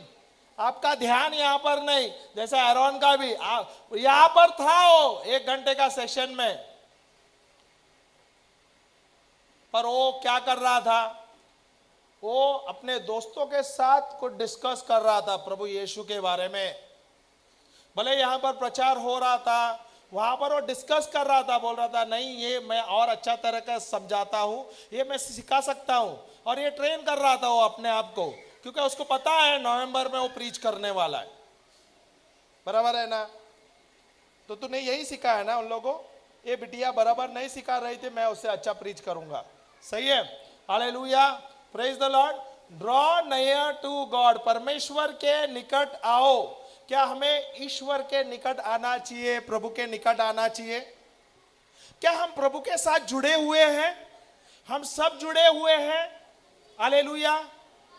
आपका ध्यान यहां पर नहीं। जैसे एरोन का भी यहां पर था, वो 1 घंटे का सेशन में, पर वो क्या कर रहा था? वो अपने दोस्तों के साथ कुछ डिस्कस कर रहा था प्रभु यीशु के बारे में। भले यहां पर प्रचार हो रहा था, वहां पर वो डिस्कस कर रहा था, बोल रहा था नहीं ये मैं और अच्छा तरह का समझाता हूं, ये मैं सिखा सकता हूं। और ये ट्रेन कर रहा था वो अपने आप को, क्योंकि उसको पता है नवंबर में वो प्रीच करने वाला है। बराबर है ना? तो तूने यही सिखा है ना उन लोगों को? ये बिटिया बराबर नहीं सिखा रही थी, मैं उससे अच्छा प्रीच करूंगा। सही है, hallelujah, praise the lord. Draw near to God, परमेश्वर के निकट आओ। क्या हमें ईश्वर के निकट आना चाहिए? प्रभु के निकट आना चाहिए? क्या हम प्रभु के साथ जुड़े हुए हैं? हम सब जुड़े हुए हैं। Hallelujah,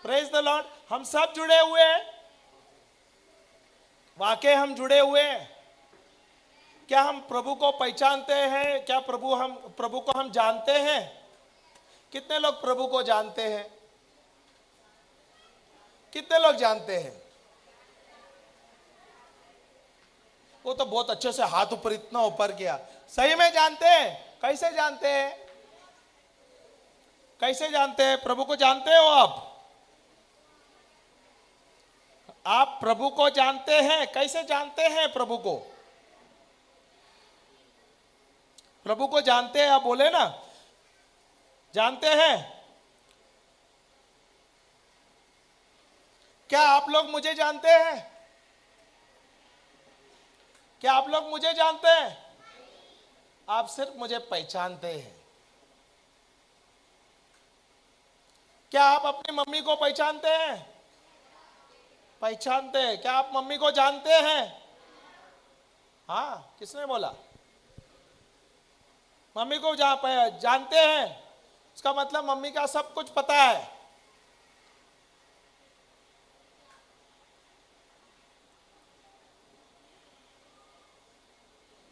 praise the Lord. हम सब जुड़े हुए हैं, वाकई हम जुड़े हुए हैं। क्या हम प्रभु को पहचानते हैं? क्या प्रभु को हम जानते हैं? कितने लोग प्रभु को जानते हैं? कितने लोग जानते हैं? वो तो बहुत अच्छे से हाथ ऊपर, इतना ऊपर किया। सही में जानते हैं? कैसे जानते हैं? कैसे जानते हैं? प्रभु को जानते हो आप? आप प्रभु को जानते हैं? कैसे जानते हैं प्रभु को? प्रभु को जानते हैं? आप बोले ना, जानते हैं। क्या आप लोग मुझे जानते हैं? क्या आप लोग मुझे जानते हैं? आप सिर्फ मुझे पहचानते हैं। क्या आप अपनी मम्मी को पहचानते हैं? पहचानते हैं। क्या आप मम्मी को जानते हैं? हाँ, किसने बोला? मम्मी को जानते हैं, उसका मतलब मम्मी का सब कुछ पता है।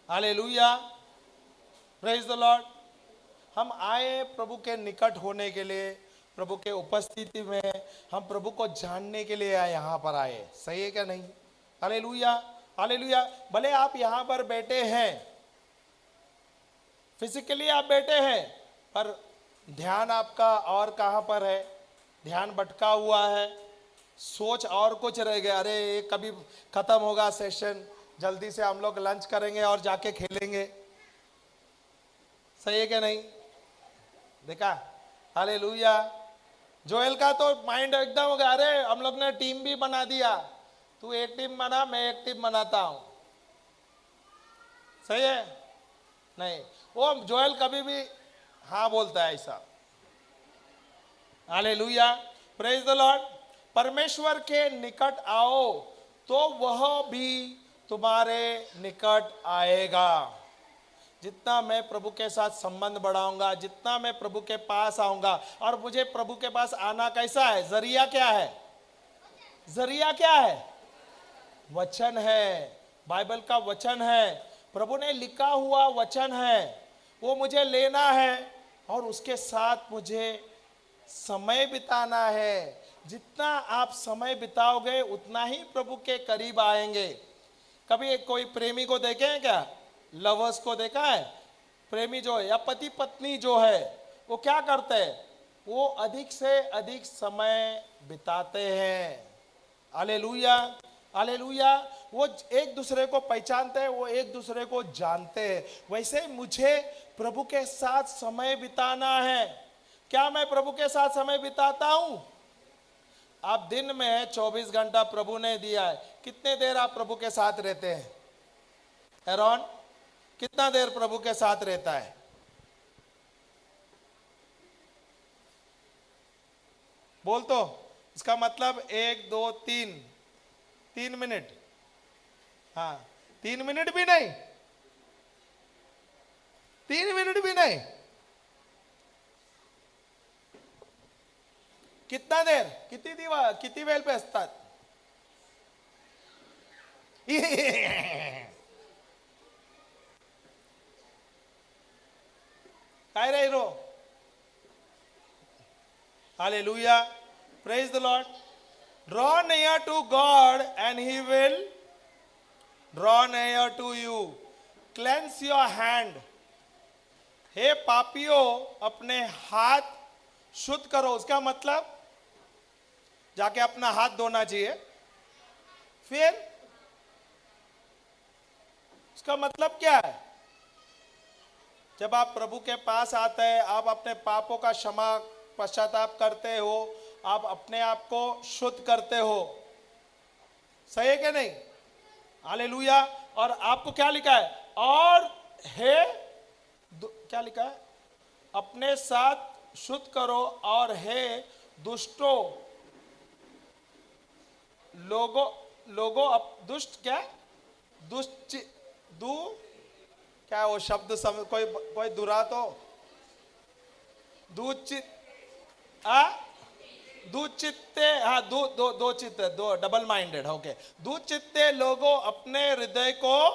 Hallelujah, praise the Lord. हम आए प्रभु के निकट होने के लिए, प्रभु के उपस्थिति में हम प्रभु को जानने के लिए आए, यहाँ पर आए। सही है क्या नहीं? Hallelujah, hallelujah. भले आप यहाँ पर बैठे हैं, फिजिकली आप बैठे हैं, पर ध्यान आपका और कहाँ पर है? ध्यान भटका हुआ है, सोच और कुछ रह गया। अरे ये कभी खत्म होगा सेशन, जल्दी से हम लोग लंच करेंगे और जाके खेलेंगे। सही है क्या नहीं? देखा? हालेलुया। जोएल का तो माइंड एकदम हो गया, अरे हम लोग ने टीम भी बना दिया, तू एक टीम बना, मैं एक टीम बनाता हूं। सही है? नहीं, वो जोएल कभी भी हाँ बोलता है ऐसा। Hallelujah, praise the Lord. परमेश्वर के निकट आओ तो वह भी तुम्हारे निकट आएगा। जितना मैं प्रभु के साथ संबंध बढ़ाऊंगा, जितना मैं प्रभु के पास आऊंगा, और मुझे प्रभु के पास आना कैसा है? जरिया क्या है? जरिया क्या है? वचन है, बाइबल का वचन है, प्रभु ने लिखा हुआ वचन है। वो मुझे लेना है और उसके साथ मुझे समय बिताना है। जितना आप समय बिताओगे उतना ही प्रभु के करीब आएंगे। कभी कोई प्रेमी को देखे हैं क्या? लवर्स को देखा है? प्रेमी जो है या पति पत्नी जो है, वो क्या करते हैं? वो अधिक से अधिक समय बिताते हैं। Hallelujah, hallelujah. वो एक दूसरे को पहचानते हैं, वो एक दूसरे को जानते हैं। वैसे मुझे प्रभु के साथ समय बिताना है। क्या मैं प्रभु के साथ समय बिताता हूं? आप दिन में 24 घंटा प्रभु ने दिया है, कितने देर आप प्रभु के साथ रहते हैं? एरॉन, कितना देर प्रभु के साथ रहता है? बोल तो, इसका मतलब 1 2 3 मिनट। हाँ, 3 मिनट भी नहीं, 3 मिनट भी नहीं। कितना देर, किती वेळ पे असतात? काय रे रो? Hallelujah, praise the Lord. Draw near to God and He will draw near to you. Cleanse your hand. हे पापियों, अपने हाथ शुद्ध करो। उसका मतलब जाके अपना हाथ धोना चाहिए। फिर उसका मतलब क्या है? जब आप प्रभु के पास आते हैं, आप अपने पापों का क्षमा पश्चाताप करते हो, आप अपने आप को शुद्ध करते हो। सही है क्या नहीं? हालेलुया। और आपको क्या लिखा है? और हे क्या लिखा है? अपने साथ शुद्ध करो, और हे दुष्टों, लोगों दुष्ट क्या? दुष्ट क्या वो शब्द कोई दुरा तो दुचित्ते, हाँ, दो चित्ते, दो डबल माइंडेड। ओके, दुचित्ते लोगों अपने हृदय को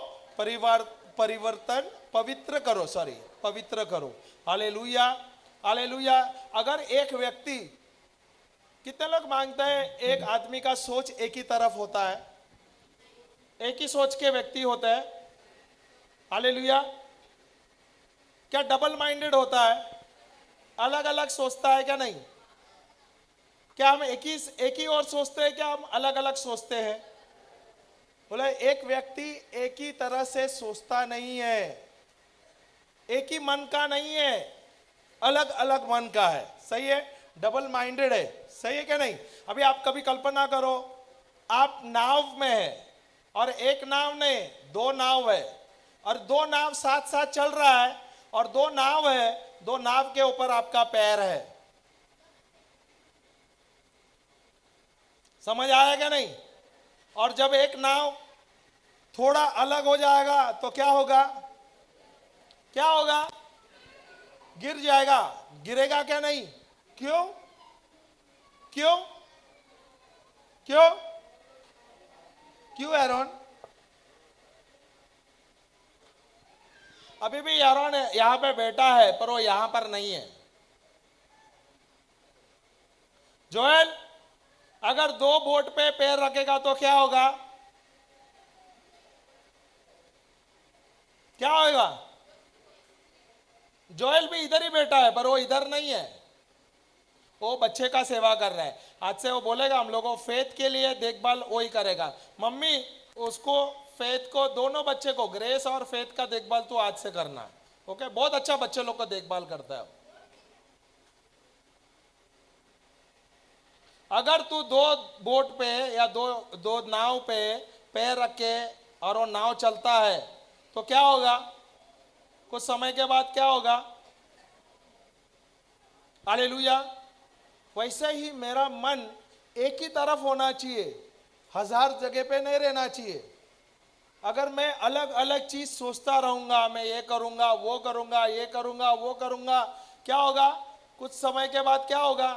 परिवर्तन पवित्र करो, सॉरी पवित्र करो। Hallelujah, hallelujah. अगर एक व्यक्ति, कितने लोग मांगते हैं एक आदमी का सोच एक ही तरफ होता है, एक ही सोच के व्यक्ति होते हैं? हालेलुया। क्या डबल माइंडेड होता है? अलग अलग सोचता है क्या? नहीं। क्या हम एक ही और सोचते हैं, क्या हम अलग अलग सोचते हैं? बोले एक व्यक्ति एक ही तरह से सोचता नहीं है, एक ही मन का नहीं है, अलग अलग मन का है। सही है, डबल माइंडेड है। सही है क्या नहीं? अभी आप कभी कल्पना करो, आप नाव में है और एक नाव नहीं, दो नाव है, और दो नाव साथ साथ चल रहा है, और दो नाव है, दो नाव के ऊपर आपका पैर है। समझ आया क्या नहीं? और जब एक नाव थोड़ा अलग हो जाएगा तो क्या होगा? क्या होगा? गिर जाएगा। गिरेगा क्या नहीं? क्यों? क्यों? क्यों? क्यों एरोन? अभी भी एरोन यहां पे बैठा है पर वो यहां पर नहीं है। जोएल, अगर दो बोट पे पैर रखेगा तो क्या होगा? क्या होगा? जोएल भी इधर ही बैठा है पर वो इधर नहीं है, वो बच्चे का सेवा कर रहा है। आज से वो बोलेगा हम लोगों को फेथ के लिए देखभाल वही करेगा। मम्मी उसको फेथ को, दोनों बच्चे को, ग्रेस और फेथ का देखभाल तो आज से करना है। ओके, बहुत अच्छा बच्चे लोग को देखभाल करता है। अगर तू दो बोट पे या दो नाव पे पैर रख के और वो नाव चलता है तो क्या होगा? कुछ समय के बाद क्या होगा? हालेलुया। वैसे ही मेरा मन एक ही तरफ होना चाहिए, हजार जगह पे नहीं रहना चाहिए। अगर मैं अलग अलग चीज सोचता रहूंगा, मैं ये करूंगा, वो करूंगा, ये करूंगा, वो करूंगा, क्या होगा? कुछ समय के बाद क्या होगा?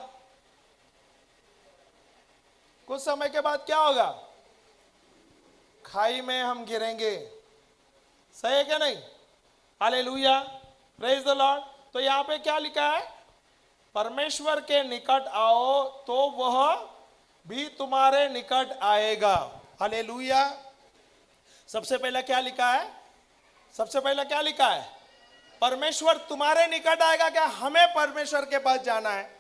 कुछ समय के बाद क्या होगा? खाई में हम गिरेंगे। सही है क्या नहीं? Hallelujah, praise the Lord. तो यहां पे क्या लिखा है? परमेश्वर के निकट आओ तो वह भी तुम्हारे निकट आएगा। हालेलुया। सबसे पहले क्या लिखा है? सबसे पहले क्या लिखा है? परमेश्वर तुम्हारे निकट आएगा। क्या हमें परमेश्वर के पास जाना है?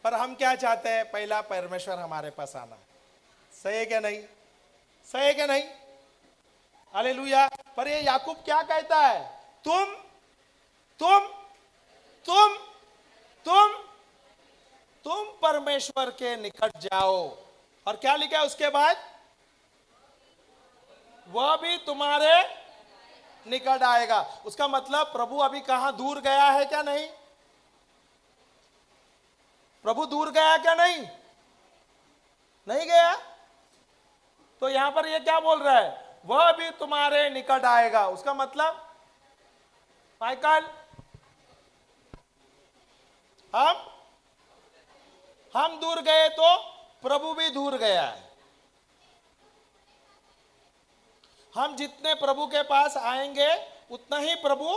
पर हम क्या चाहते हैं? पहला परमेश्वर हमारे पास आना है। सही है क्या नहीं? सही है क्या नहीं? हालेलुया। पर ये याकूब क्या कहता है? तुम तुम तुम तुम तुम परमेश्वर के निकट जाओ। और क्या लिखा है उसके बाद? वह भी तुम्हारे निकट आएगा। उसका मतलब प्रभु अभी कहां दूर गया है क्या? नहीं। प्रभु दूर गया क्या? नहीं, नहीं गया। तो यहां पर ये क्या बोल रहा है? वह भी तुम्हारे निकट आएगा। उसका मतलब माइकल, हम दूर गए तो प्रभु भी दूर गया है। हम जितने प्रभु के पास आएंगे उतना ही प्रभु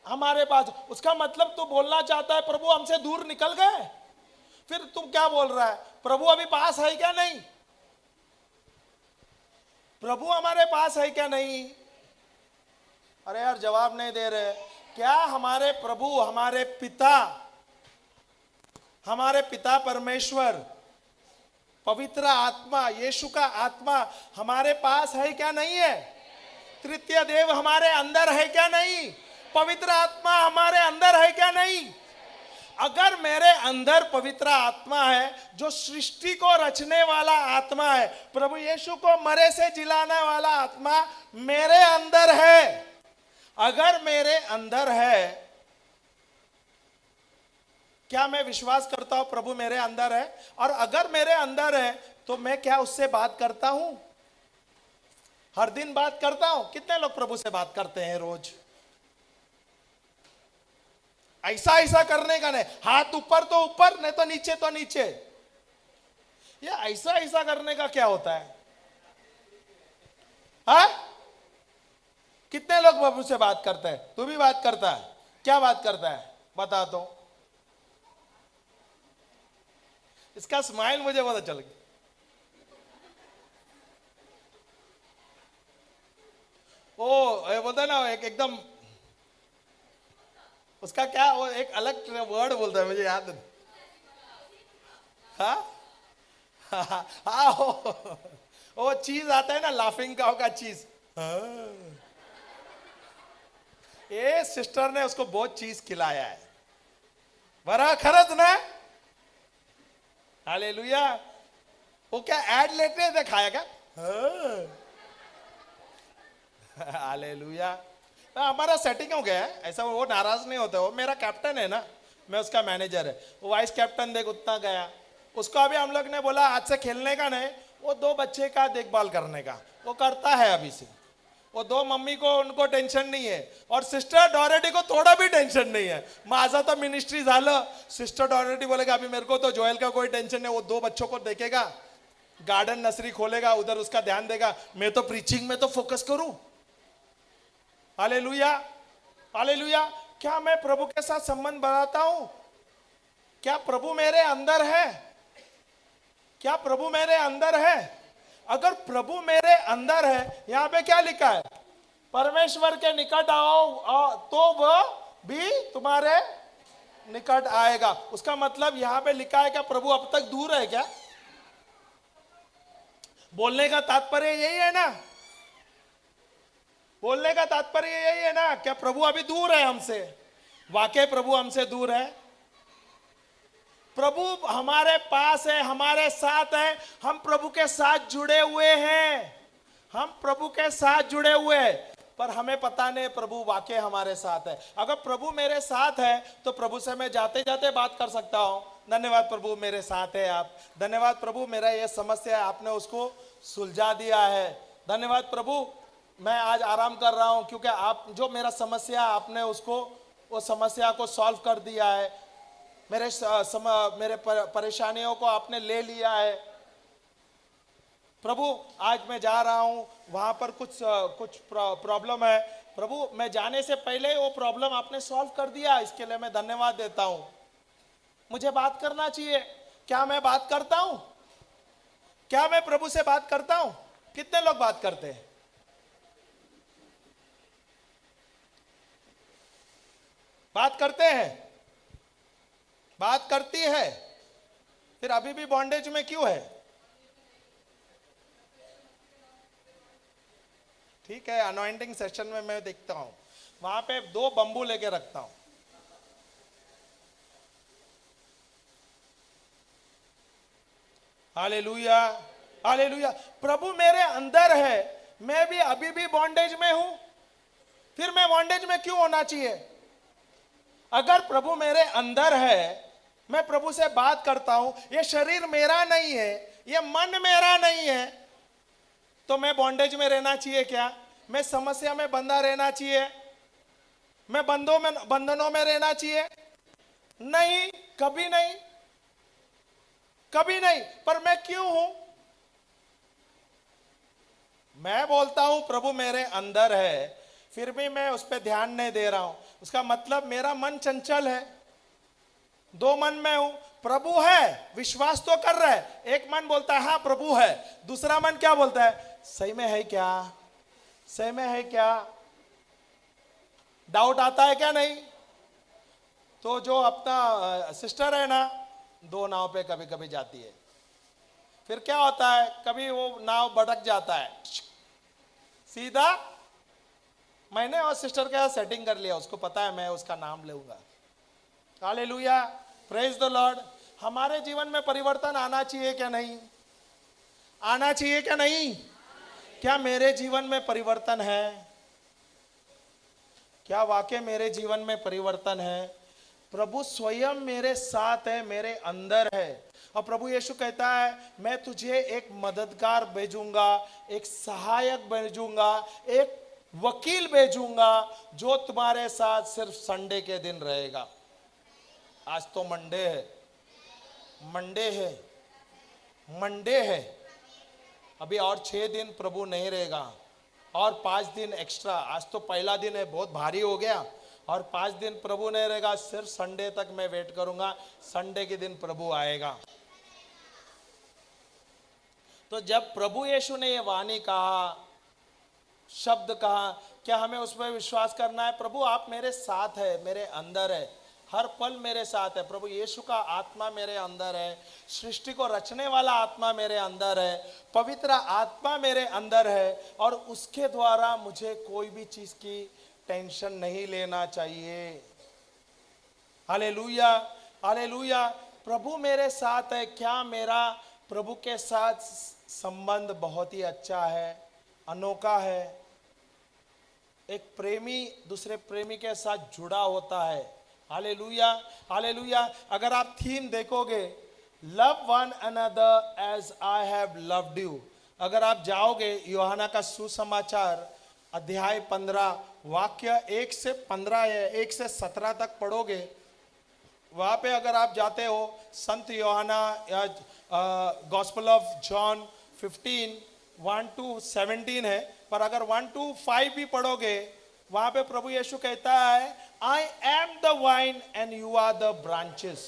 हमारे पास। उसका मतलब तू बोलना चाहता है प्रभु हमसे दूर निकल गए? फिर तुम क्या बोल रहा है? प्रभु अभी पास है क्या? नहीं। प्रभु हमारे पास है क्या? नहीं। अरे यार जवाब नहीं दे रहे। क्या हमारे प्रभु, हमारे पिता परमेश्वर, पवित्र आत्मा, यीशु का आत्मा हमारे पास है क्या? नहीं है। तृतीय देव हमारे अंदर है क्या? नहीं। पवित्र आत्मा हमारे अंदर है क्या? नहीं। अगर मेरे अंदर पवित्र आत्मा है, जो सृष्टि को रचने वाला आत्मा है, प्रभु यीशु को मरे से जिलाने वाला आत्मा मेरे अंदर है, अगर मेरे अंदर है, क्या मैं विश्वास करता हूं प्रभु मेरे अंदर है? और अगर मेरे अंदर है तो मैं क्या उससे बात करता हूं? हर दिन बात करता हूं? कितने लोग प्रभु से बात करते हैं रोज? ऐसा करने का नहीं, हाथ ऊपर तो ऊपर, नहीं तो नीचे तो नीचे। ये ऐसा करने का क्या होता है? हाँ? कितने लोग प्रभु से बात करते हैं? तू भी बात करता है? क्या बात करता है बता तो। इसका स्माइल मुझे बहुत अच्छा लगा। ओ ये बोलता है ना, एक एकदम उसका क्या, वो एक अलग वर्ड बोलता है, मुझे याद नहीं। हाँ हाँ, वो चीज आता है ना, लाफिंग काउ का चीज। हाँ। ये सिस्टर ने उसको बहुत चीज खिलाया है, बड़ा खरच ना। हालेलुया। वो क्या ऐड लेते थे, खाया क्या? हालेलुया। हमारा सेटिंग हो गया है ऐसा, वो नाराज नहीं होता। वो मेरा कैप्टन है ना, मैं उसका मैनेजर है। वो वाइस कैप्टन देख उतना गया, उसको अभी हम लोग ने बोला आज से खेलने का नहीं, वो 2 बच्चे का देखभाल करने का वो करता है अभी से। वो 2 मम्मी को उनको टेन्शन नहीं है, और सिस्टर डॉरेटी को थोड़ा भी टेन्शन नहीं है। माझा तो मिनिस्ट्री झालं, सिस्टर डॉरेटी बोलेगा अभी मेरे को तो जोएल का कोई टेंशन नहीं, वो 2 बच्चों को देखेगा, गार्डन नर्सरी खोलेगा, उधर उसका ध्यान देगा। मैं तो प्रीचिंग में तो फोकस करूं। Hallelujah, hallelujah. क्या मैं प्रभु के साथ संबंध बनाता हूं? क्या प्रभु मेरे अंदर है? क्या प्रभु मेरे अंदर है? अगर प्रभु मेरे अंदर है, यहां पे क्या लिखा है? परमेश्वर के निकट आओ तो वह भी तुम्हारे निकट आएगा। उसका मतलब यहां पे लिखा है क्या प्रभु अब तक दूर है क्या? बोलने का तात्पर्य यही है ना, बोलने का तात्पर्य यही है ना, क्या प्रभु अभी दूर है हमसे? वाकई प्रभु हमसे दूर है? प्रभु हमारे पास है, हमारे साथ है, हम प्रभु के साथ जुड़े हुए हैं, हम प्रभु के साथ जुड़े हुए हैं, पर हमें पता नहीं प्रभु वाकई हमारे साथ है। अगर प्रभु मेरे साथ है तो प्रभु से मैं जाते जाते बात कर सकता हूं, धन्यवाद प्रभु मेरे साथ है आप, धन्यवाद प्रभु मेरा ये समस्या है आपने उसको सुलझा दिया है, धन्यवाद प्रभु मैं आज आराम कर रहा हूं क्योंकि आप जो मेरा समस्या आपने उसको वो समस्या को सॉल्व कर दिया है, मेरे परेशानियों को आपने ले लिया है। प्रभु आज मैं जा रहा हूं, वहां पर कुछ प्रॉब्लम है, प्रभु मैं जाने से पहले वो प्रॉब्लम आपने सॉल्व कर दिया, इसके लिए मैं धन्यवाद देता हूं। मुझे बात करना चाहिए। क्या मैं बात करता हूं? क्या मैं प्रभु से बात करता हूं? कितने लोग बात करते हैं? बात करते हैं? बात करती है, फिर अभी भी बॉन्डेज में क्यों है? ठीक है, अनॉइंटिंग सेशन में मैं देखता हूं, वहां पे 2 बंबू लेके रखता हूं। Hallelujah, hallelujah. प्रभु मेरे अंदर है, मैं भी अभी भी बॉन्डेज में हूं, फिर मैं बॉन्डेज में क्यों होना चाहिए? अगर प्रभु मेरे अंदर है, मैं प्रभु से बात करता हूं, ये शरीर मेरा नहीं है, ये मन मेरा नहीं है, तो मैं बॉन्डेज में रहना चाहिए क्या? मैं समस्या में बंधा रहना चाहिए? मैं बंधनों में रहना चाहिए? नहीं, कभी नहीं, कभी नहीं। पर मैं क्यों हूं? मैं बोलता हूं प्रभु मेरे अंदर है, फिर भी मैं उस पर ध्यान नहीं दे रहा हूं, उसका मतलब मेरा मन चंचल है, 2 मन में हूं। प्रभु है, विश्वास तो कर रहा है, एक मन बोलता है हाँ प्रभु है, दूसरा मन क्या बोलता है? सही में है क्या? सही में है क्या? डाउट आता है क्या? नहीं। तो जो अपना सिस्टर है ना, 2 नाव पे कभी कभी जाती है, फिर क्या होता है, कभी वो नाव भटक जाता है, सीधा मैंने और सिस्टर का सेटिंग कर लिया, उसको पता है मैं उसका नाम लूंगा। Hallelujah, praise the Lord. हमारे जीवन में परिवर्तन आना चाहिए क्या? नहीं आना चाहिए क्या? नहीं। क्या मेरे जीवन में परिवर्तन है? क्या वाकई मेरे जीवन में परिवर्तन है? प्रभु स्वयं मेरे साथ है, मेरे अंदर है, और प्रभु यीशु कहता है मैं तुझे एक मददगार भेजूंगा, एक सहायक भेजूंगा, एक वकील भेजूंगा जो तुम्हारे साथ सिर्फ संडे के दिन रहेगा। आज तो मंडे है, मंडे है, मंडे है, अभी और 6 दिन प्रभु नहीं रहेगा, और 5 दिन एक्स्ट्रा। आज तो पहला दिन है, बहुत भारी हो गया, और 5 दिन प्रभु नहीं रहेगा, सिर्फ संडे तक मैं वेट करूंगा, संडे के दिन प्रभु आएगा। तो जब प्रभु यीशु ने ये वाणी कहा, शब्द कहा, क्या हमें उस पर विश्वास करना है? प्रभु आप मेरे साथ है, मेरे अंदर है, हर पल मेरे साथ है। प्रभु यीशु का आत्मा मेरे अंदर है, सृष्टि को रचने वाला आत्मा मेरे अंदर है, पवित्र आत्मा मेरे अंदर है, और उसके द्वारा मुझे कोई भी चीज की टेंशन नहीं लेना चाहिए। Hallelujah, hallelujah. प्रभु मेरे साथ है। क्या मेरा प्रभु के साथ संबंध बहुत ही अच्छा है, अनोखा है। एक प्रेमी दूसरे प्रेमी के साथ जुड़ा होता है। Hallelujah, hallelujah. अगर आप थीम देखोगे, love one another as I have loved you, अगर आप जाओगे यूहन्ना का सुसमाचार अध्याय 15 वाक्य 1 से 15 है, 1 से 17 तक पढ़ोगे, वहां पे अगर आप जाते हो, संत यूहन्ना या गॉस्पेल ऑफ जॉन 15 1 to 17 है, पर अगर 1 to 5 भी पढ़ोगे, वहां पे प्रभु यीशु कहता है, I am the vine and you are the branches.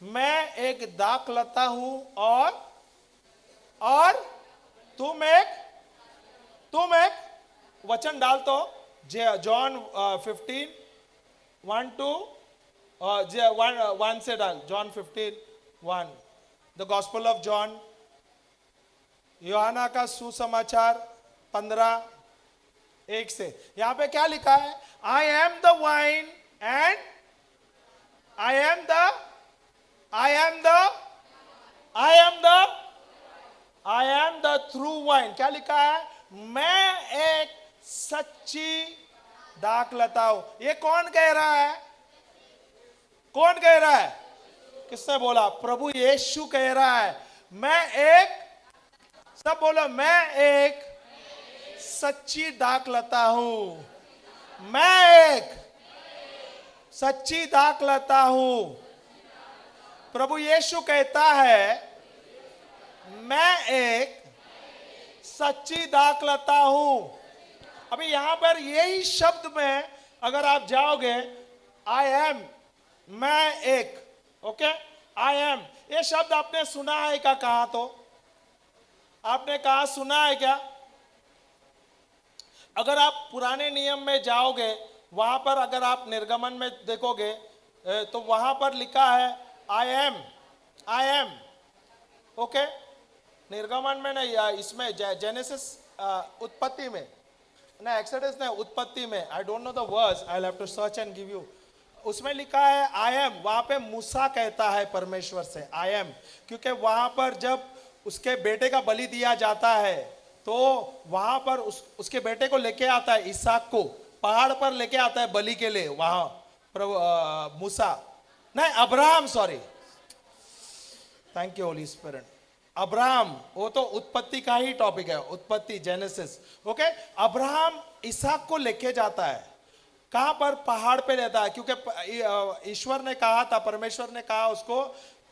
मैं एक दाखलता हूं और तुम एक वचन डाल तो जॉन 15 1 to 1 से डाल, John 15 1, the gospel of John, यूहन्ना का सुसमाचार 15 1 से। यहां पे क्या लिखा है? I am the vine and I am the through wine. क्या लिखा है? मैं एक सच्ची दाखलता हूं। ये कौन कह रहा है? कौन कह रहा है? किसने बोला? प्रभु यीशु कह रहा है, मैं एक, सब बोलो, मैं एक सच्ची दाखलता हूं। मैं एक सच्ची दाखलता हूं। प्रभु यीशु कहता है, मैं एक सच्ची दाखलता हूं। अभी यहां पर यही शब्द में अगर आप जाओगे, आई एम, मैं एक, ओके, आई एम, ये शब्द आपने सुना है क्या? कहां तो आपने कहा सुना है क्या? अगर आप पुराने नियम में जाओगे, वहां पर अगर आप निर्गमन में देखोगे, तो वहां पर लिखा है आई एम, ओके। निर्गमन में नहीं, इसमें जेनेसिस, उत्पत्ति में ना, एक्सोडस नहीं, उत्पत्ति में, I don't know the words, I will have to search and give you. उसमें लिखा है आई एम। वहां पे मूसा कहता है परमेश्वर से आई एम, क्योंकि वहां पर जब उसके बेटे का बलि दिया जाता है, तो वहां पर उसके बेटे को लेके आता है, इसहाक को पहाड़ पर लेके आता है बलि के लिए। वहां प्रभु मूसा नहीं, Abraham, sorry, thank you Holi spirit, Abraham, वो तो उत्पत्ति का ही टॉपिक है, उत्पत्ति, जेनेसिस, ओके। अब्राहम इसहाक को लेके जाता है, कहां पर? पहाड़ पे लेता है, क्योंकि ईश्वर ने कहा था, परमेश्वर ने कहा उसको,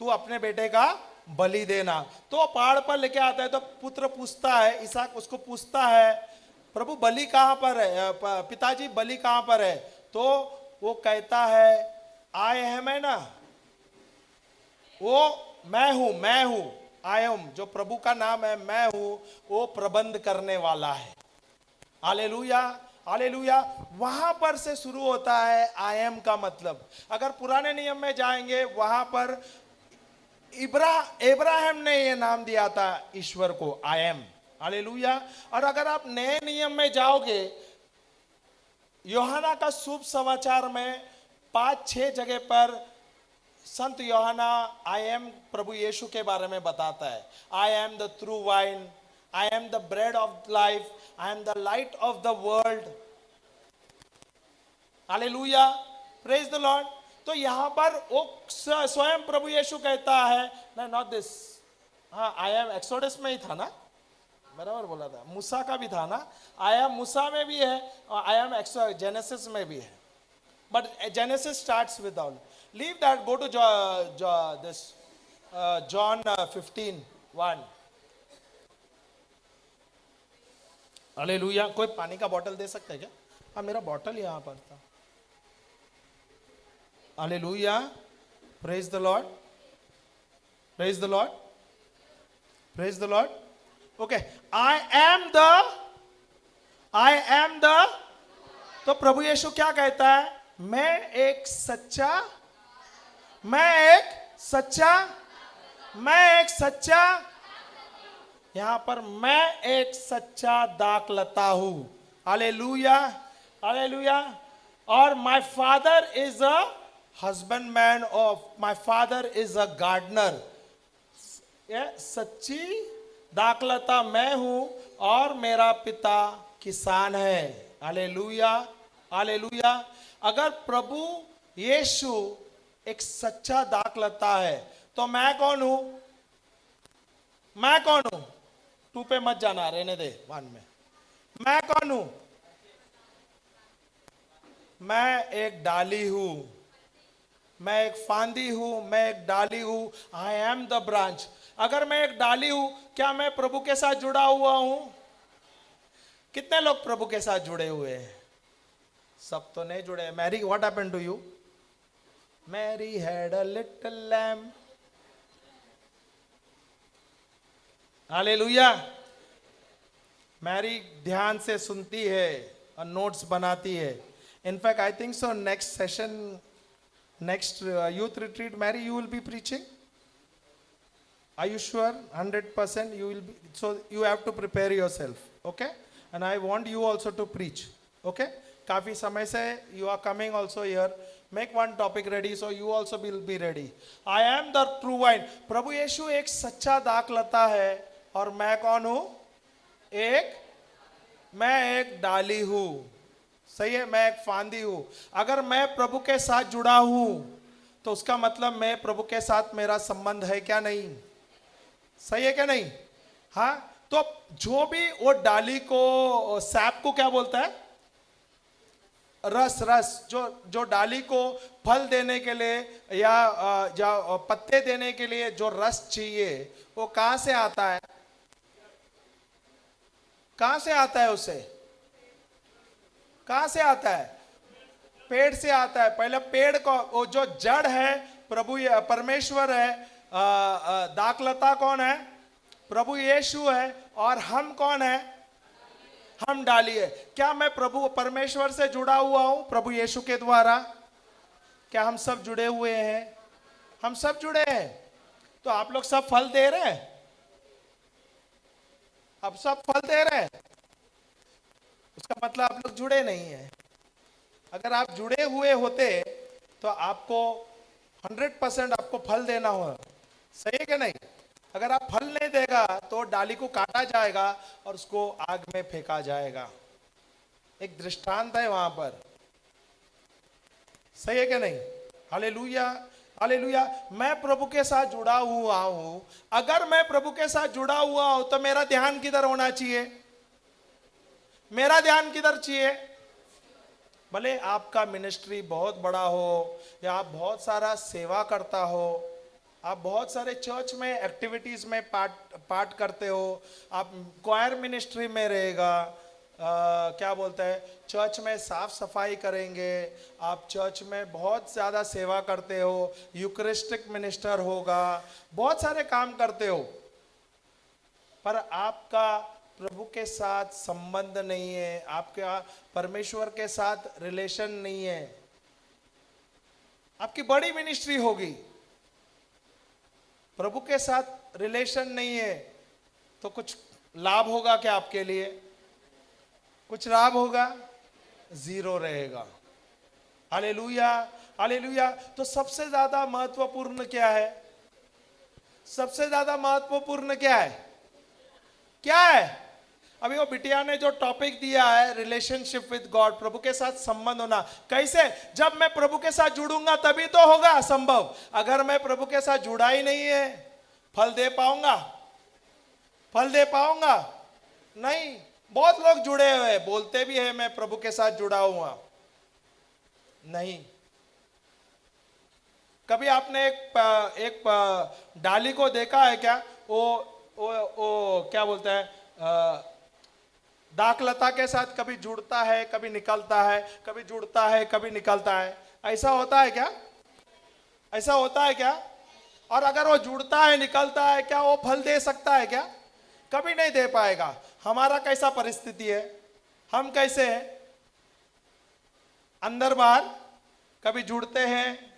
तू अपने बेटे का बलि देना। तो पहाड़ पर लेके आता है, तो पुत्र पूछता है, इसहाक उसको पूछता है, प्रभु बलि कहां पर है, पिताजी बलि कहां पर है? तो वो कहता है आई एम, है ना, वो मैं हूं, आई एम, जो प्रभु का नाम है, मैं हूं, वो प्रबंध करने वाला है। Hallelujah, hallelujah. वहां पर से शुरू होता है आई एम का मतलब। अगर पुराने नियम में जाएंगे, वहां पर इब्राहिम ने ये नाम दिया था ईश्वर को, आई एम। हालेलुया। और अगर आप नए नियम में जाओगे, यूहन्ना का शुभ समाचार में 5-6 जगह पर संत यूहन्ना आई एम प्रभु यीशु के बारे में बताता है। I am the true wine, I am the bread of life, I am the light of the world. Hallelujah, praise the Lord. तो यहां पर वो स्वयं प्रभु यीशु कहता है, नहीं, नॉट दिस, हाँ, आई एम एक्सोडस में ही था ना, बराबर बोला था, मूसा का भी था ना, आई एम मूसा में भी है, और आई एम जेनेसिस में भी है, but Genesis starts with all. Leave that, go to this John 15:1। Hallelujah. कोई पानी का बोतल दे सकता है क्या? हाँ, मेरा बोतल यहाँ पर था। Hallelujah. Praise the Lord, praise the Lord, praise the Lord. Okay, I am the, तो प्रभु यीशु क्या कहता है? मैं एक सच्चा, यहां पर मैं एक सच्चा दाखलता हूं। Hallelujah, hallelujah. और my father is a husbandman of, my father is a gardener. ये सच्ची दाखलता मैं हूं और मेरा पिता किसान है। Hallelujah, hallelujah. अगर प्रभु यीशु एक सच्चा दाखलता है तो मैं कौन हूं? मैं कौन हूं? टू पे मत जाना, रहने दे वन में। मैं कौन हूं? मैं एक डाली हूं, मैं एक फांदी हूं, मैं एक डाली हूं। आई एम द ब्रांच। अगर मैं एक डाली हूं, क्या मैं प्रभु के साथ जुड़ा हुआ हूं? कितने लोग प्रभु के साथ जुड़े हुए हैं? सब तो नहीं जुड़े। Mary, what happened to you? Mary had a little lamb. Hallelujah. Mary ध्यान से सुनती है और नोट्स बनाती है। In fact I think so next session, next youth retreat, Mary, you will be preaching? Are you sure? 100% you will be. So you have to prepare yourself, okay? And I want you also to preach, okay? काफी समय से you are coming also here. Make one topic ready so you also will be ready. I am the true vine. प्रभु यीशु एक सच्चा दाखलता है और मैं कौन हूं? मैं एक डाली हूं। सही है, मैं एक फांदी हूं। अगर मैं प्रभु के साथ जुड़ा हूं तो उसका मतलब मैं प्रभु के साथ, मेरा संबंध है क्या? नहीं। सही है क्या? नहीं। हाँ, तो जो भी वो डाली को, सैप को क्या बोलता है? रस। जो डाली को फल देने के लिए या पत्ते देने के लिए जो रस चाहिए, वो कहां से आता है? कहां से आता है? उसे कहां से आता है? पेड़ से आता है। पहले पेड़ को, वो जो जड़ है प्रभु परमेश्वर है। दाखलता कौन है? प्रभु यीशु है। और हम कौन है? हम डाली है। क्या मैं प्रभु परमेश्वर से जुड़ा हुआ हूं प्रभु यीशु के द्वारा? क्या हम सब जुड़े हुए हैं? हम सब जुड़े हैं। तो आप लोग सब फल दे रहे हैं? अब सब फल दे रहे हैं, उसका मतलब आप लोग जुड़े नहीं हैं। अगर आप जुड़े हुए होते तो आपको 100% आपको फल देना होगा। सही है कि नहीं? अगर आप फल नहीं देगा तो डाली को काटा जाएगा और उसको आग में फेंका जाएगा। एक दृष्टांत है वहां पर। सही है कि नहीं? Hallelujah, hallelujah. मैं प्रभु के साथ जुड़ा हुआ हूं। अगर मैं प्रभु के साथ जुड़ा हुआ हूं तो मेरा ध्यान किधर होना चाहिए? मेरा ध्यान किधर चाहिए? भले आपका मिनिस्ट्री बहुत बड़ा हो या आप बहुत सारा सेवा करता हो, आप बहुत सारे चर्च में एक्टिविटीज में पार्ट करते हो, आप क्वायर मिनिस्ट्री में रहेगा, क्या बोलता है, चर्च में साफ सफाई करेंगे, आप चर्च में बहुत ज़्यादा सेवा करते हो, यूकरिस्टिक मिनिस्टर होगा, बहुत सारे काम करते हो, पर आपका प्रभु के साथ संबंध नहीं है, आपका परमेश्वर के साथ रिलेशन नहीं है। आपकी बड़ी मिनिस्ट्री होगी, प्रभु के साथ रिलेशन नहीं है, तो कुछ लाभ होगा क्या आपके लिए? कुछ लाभ होगा? जीरो रहेगा। Hallelujah, hallelujah. तो सबसे ज्यादा महत्वपूर्ण क्या है? सबसे ज्यादा महत्वपूर्ण क्या है? क्या है? अभी वो बिटिया ने जो टॉपिक दिया है, रिलेशनशिप विद गॉड, प्रभु के साथ संबंध होना। कैसे? जब मैं प्रभु के साथ जुड़ूंगा तभी तो होगा संभव। अगर मैं प्रभु के साथ जुड़ा ही नहीं है, फल दे पाऊंगा? फल दे पाऊंगा? नहीं। बहुत लोग जुड़े हुए बोलते भी है मैं प्रभु के साथ जुड़ा हुआ, नहीं। कभी आपने एक डाली को देखा है क्या? वो क्या बोलता है, दाखलता के साथ कभी जुड़ता है, कभी निकलता है, कभी जुड़ता है, कभी निकलता है। ऐसा होता है क्या? ऐसा होता है क्या? और अगर वो जुड़ता है, निकलता है, क्या वो फल दे सकता है क्या? कभी नहीं दे पाएगा। हमारा कैसा परिस्थिति है? हम कैसे हैं? अंदर बाहर, कभी जुड़ते हैं,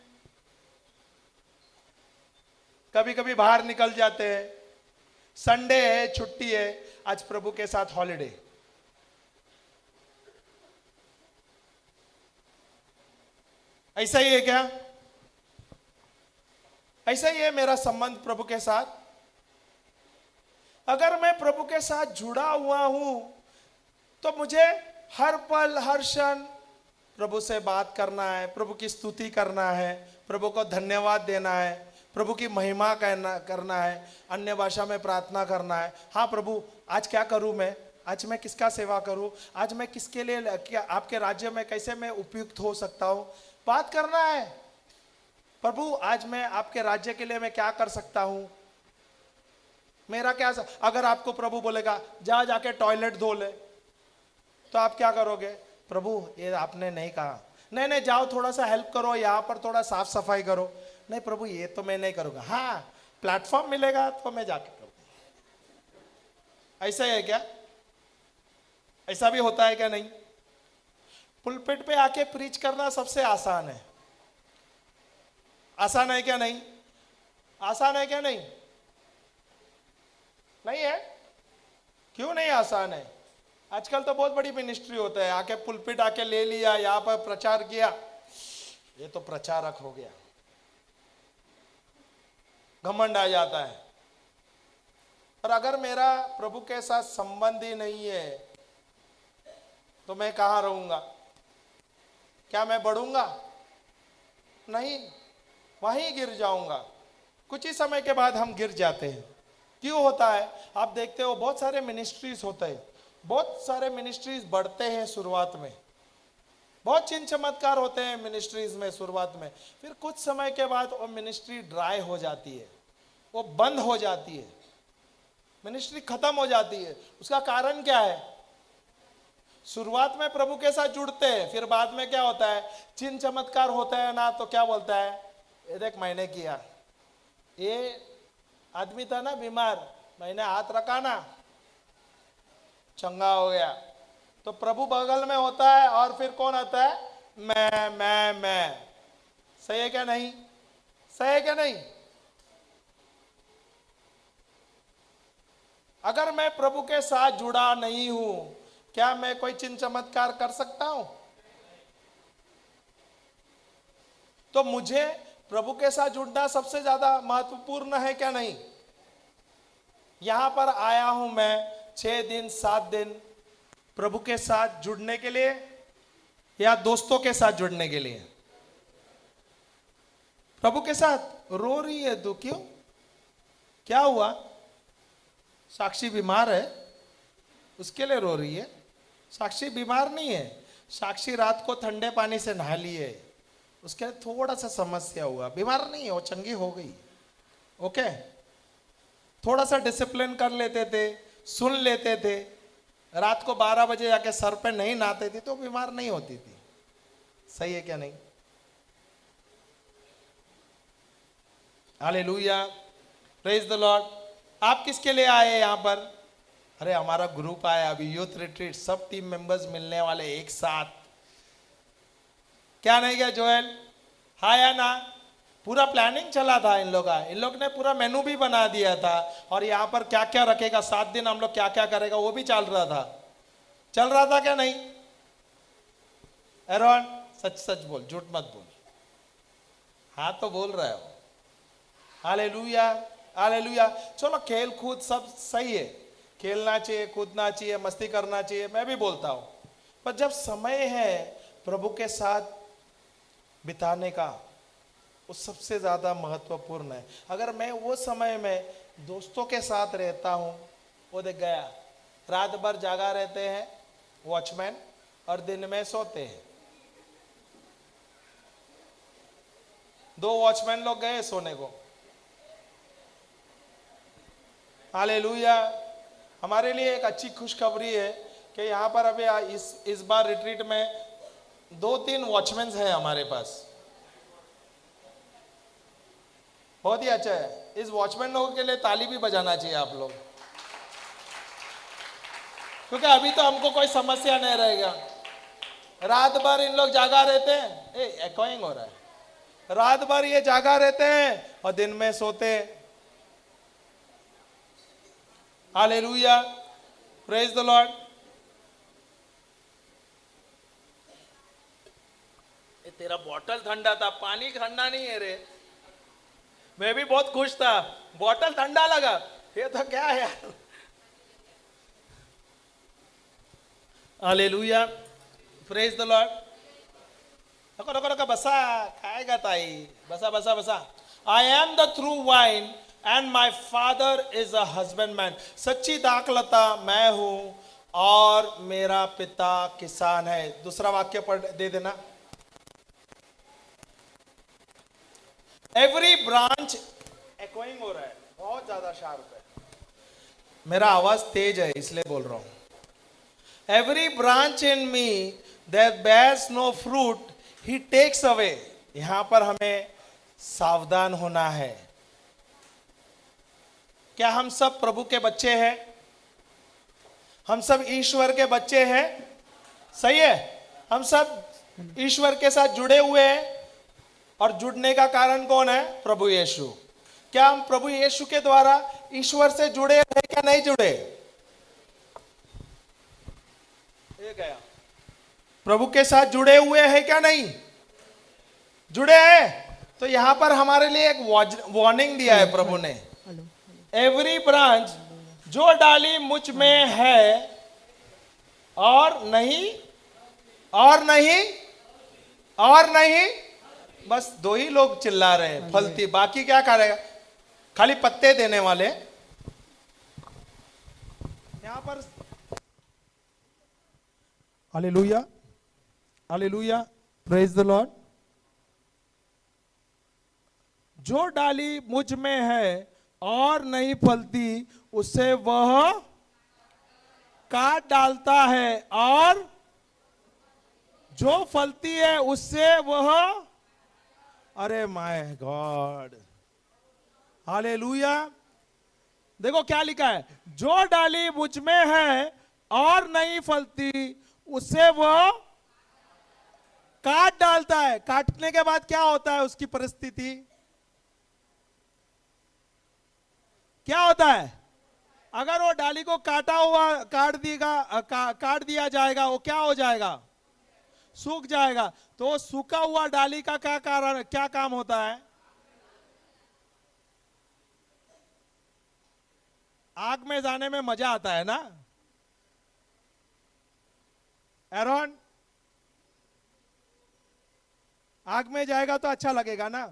कभी कभी बाहर निकल जाते हैं। संडे है, छुट्टी है, आज प्रभु के साथ हॉलिडे। ऐसा ही है क्या? ऐसा ही है मेरा संबंध प्रभु के साथ। अगर मैं प्रभु के साथ जुड़ा हुआ हूं तो मुझे हर पल हर क्षण प्रभु से बात करना है, प्रभु की स्तुति करना है, प्रभु को धन्यवाद देना है, प्रभु की महिमा करना है, अन्य भाषा में प्रार्थना करना है। हाँ प्रभु, आज क्या करूं मैं? आज मैं किसका सेवा करूं? आज मैं किसके लिए, क्या आपके राज्य में कैसे मैं उपयुक्त हो सकता हूं? बात करना है। प्रभु, आज मैं आपके राज्य के लिए मैं क्या कर सकता हूं? मेरा क्या? अगर आपको प्रभु बोलेगा जा जाके टॉयलेट धो ले, तो आप क्या करोगे? प्रभु ये आपने नहीं कहा। नहीं नहीं, जाओ थोड़ा सा हेल्प करो, यहाँ पर थोड़ा साफ सफाई करो। नहीं प्रभु, ये तो मैं नहीं करूंगा। हाँ, प्लेटफॉर्म मिलेगा तो मैं जाके करूंगा। ऐसा है क्या? ऐसा भी होता है क्या? नहीं। पुलपिट पे आके प्रीच करना सबसे आसान है। आसान है क्या? नहीं। आसान है क्या? नहीं। नहीं है? क्यों नहीं आसान है? आजकल तो बहुत बड़ी मिनिस्ट्री होता है, आके पुलपिट आके ले लिया, यहां पर प्रचार किया, ये तो प्रचारक हो गया, घमंड आ जाता है। और अगर मेरा प्रभु के साथ संबंध ही नहीं है तो मैं कहां रहूंगा? क्या मैं बढ़ूंगा? नहीं, वहीं गिर जाऊंगा। कुछ ही समय के बाद हम गिर जाते हैं। क्यों होता है? आप देखते हो बहुत सारे मिनिस्ट्रीज होते हैं, बहुत सारे मिनिस्ट्रीज बढ़ते हैं शुरुआत में, बहुत चिन्ह चमत्कार होते हैं मिनिस्ट्रीज में शुरुआत में, फिर कुछ समय के बाद वो मिनिस्ट्री ड्राई हो जाती है, वो बंद हो जाती है, मिनिस्ट्री खत्म हो जाती है। उसका कारण क्या है? शुरुआत में प्रभु के साथ जुड़ते हैं, फिर बाद में क्या होता है? चिन्ह चमत्कार होता है ना, तो क्या बोलता है, ये देख मैंने किया, ये आदमी था ना बीमार, मैंने हाथ रखा ना, चंगा हो गया। तो प्रभु बगल में होता है और फिर कौन आता है? मैं। सही है क्या? नहीं। सही है क्या? नहीं। अगर मैं प्रभु के साथ जुड़ा नहीं हूं, क्या मैं कोई चिन्ह चमत्कार कर सकता हूं? तो मुझे प्रभु के साथ जुड़ना सबसे ज्यादा महत्वपूर्ण है क्या? नहीं। यहां पर आया हूं मैं 6 दिन 7 दिन प्रभु के साथ जुड़ने के लिए या दोस्तों के साथ जुड़ने के लिए? प्रभु के साथ। रो रही है तू, क्यों? क्या हुआ? साक्षी बीमार है, उसके लिए रो रही है? साक्षी बीमार नहीं है, साक्षी रात को ठंडे पानी से नहा ली है, उसके लिए थोड़ा सा समस्या हुआ, बीमार नहीं है, वो चंगी हो गई। ओके, थोड़ा सा डिसिप्लिन कर लेते थे, सुन लेते थे, रात को 12 बजे जाके सर पे नहीं नहाते थे तो बीमार नहीं होती थी। सही है क्या? नहीं। Hallelujah, praise the Lord. आप किसके लिए आए यहां पर? अरे हमारा ग्रुप आया अभी, यूथ रिट्रीट, सब टीम मेंबर्स मिलने वाले एक साथ। क्या नहीं क्या जोएल? हाँ या ना? पूरा प्लानिंग चला था इन लोग ने पूरा मेनू भी बना दिया था, और यहाँ पर क्या क्या रखेगा, 7 दिन हम लोग क्या क्या करेगा वो भी चल रहा था क्या? नहीं। एरोन सच सच बोल, झूठ मत बोल। हाँ तो बोल रहे हो। Hallelujah, hallelujah. चलो खेल कूद सब सही है, खेलना चाहिए, कूदना चाहिए, मस्ती करना चाहिए, मैं भी बोलता हूँ, पर जब समय है प्रभु के साथ बिताने का, वो सबसे ज्यादा महत्वपूर्ण है। अगर मैं वो समय में दोस्तों के साथ रहता हूं, वो देख गया, रात भर जागा रहते हैं वॉचमैन और दिन में सोते हैं। 2 वॉचमैन लोग गए सोने को। हालेलुया। हमारे लिए एक अच्छी खुशखबरी है कि यहाँ पर अभी इस बार रिट्रीट में 2-3 वॉचमैन हैं हमारे पास। बहुत ही अच्छा है। इस वॉचमैन लोगों के लिए ताली भी बजाना चाहिए आप लोग, क्योंकि अभी तो हमको कोई समस्या नहीं रहेगा। रात भर इन लोग जागा रहते हैं, एकोइंग हो रहा है, रात भर ये जागा रहते हैं और दिन में सोते हैं। Hallelujah, praise the Lord. तेरा बॉटल ठंडा था, पानी ठंडा नहीं है रे। मैं भी बहुत खुश था, बॉटल ठंडा लगा, ये तो क्या है यार। Hallelujah, praise the Lord. रखो रखो रखो, बसा खाएगा ताई, बसा बसा बसा। I am the true vine and my father is a husbandman. सच्ची दाखलता मैं हूं और मेरा पिता किसान है। दूसरा वाक्य पढ़ दे देना। एवरी ब्रांच, एकोइंग हो रहा है, बहुत ज्यादा शार्प है, मेरा आवाज तेज है इसलिए बोल रहा हूं। Every branch in me that bears no fruit he takes away. यहां पर हमें सावधान होना है। क्या हम सब प्रभु के बच्चे हैं? हम सब ईश्वर के बच्चे हैं, सही है? हम सब ईश्वर के साथ जुड़े हुए हैं, और जुड़ने का कारण कौन है? प्रभु यीशु। क्या हम प्रभु यीशु के द्वारा ईश्वर से जुड़े हैं क्या नहीं जुड़े? ये गया, प्रभु के साथ जुड़े हुए हैं क्या नहीं जुड़े हैं? तो यहां पर हमारे लिए एक वार्निंग दिया है प्रभु ने। एवरी ब्रांच जो डाली मुझ में है और नहीं और नहीं और नहीं, बस 2 ही लोग चिल्ला रहे हैं, फलती, बाकी क्या करेगा? खाली पत्ते देने वाले। यहां पर hallelujah, hallelujah, praise the Lord. जो डाली मुझ में है और नहीं फलती, उसे वह काट डालता है, और जो फलती है उससे वह, अरे माय गॉड, हालेलुया। देखो क्या लिखा है, जो डाली मुझ में है और नहीं फलती उसे वह काट डालता है। काटने के बाद क्या होता है उसकी परिस्थिति? क्या होता है? अगर वो डाली को काटा हुआ काट दिया जाएगा, वो क्या हो जाएगा? सूख जाएगा। तो सूखा हुआ डाली का क्या कारण, क्या काम होता है? आग में जाने में मजा आता है ना? एरोन, आग में जाएगा तो अच्छा लगेगा ना?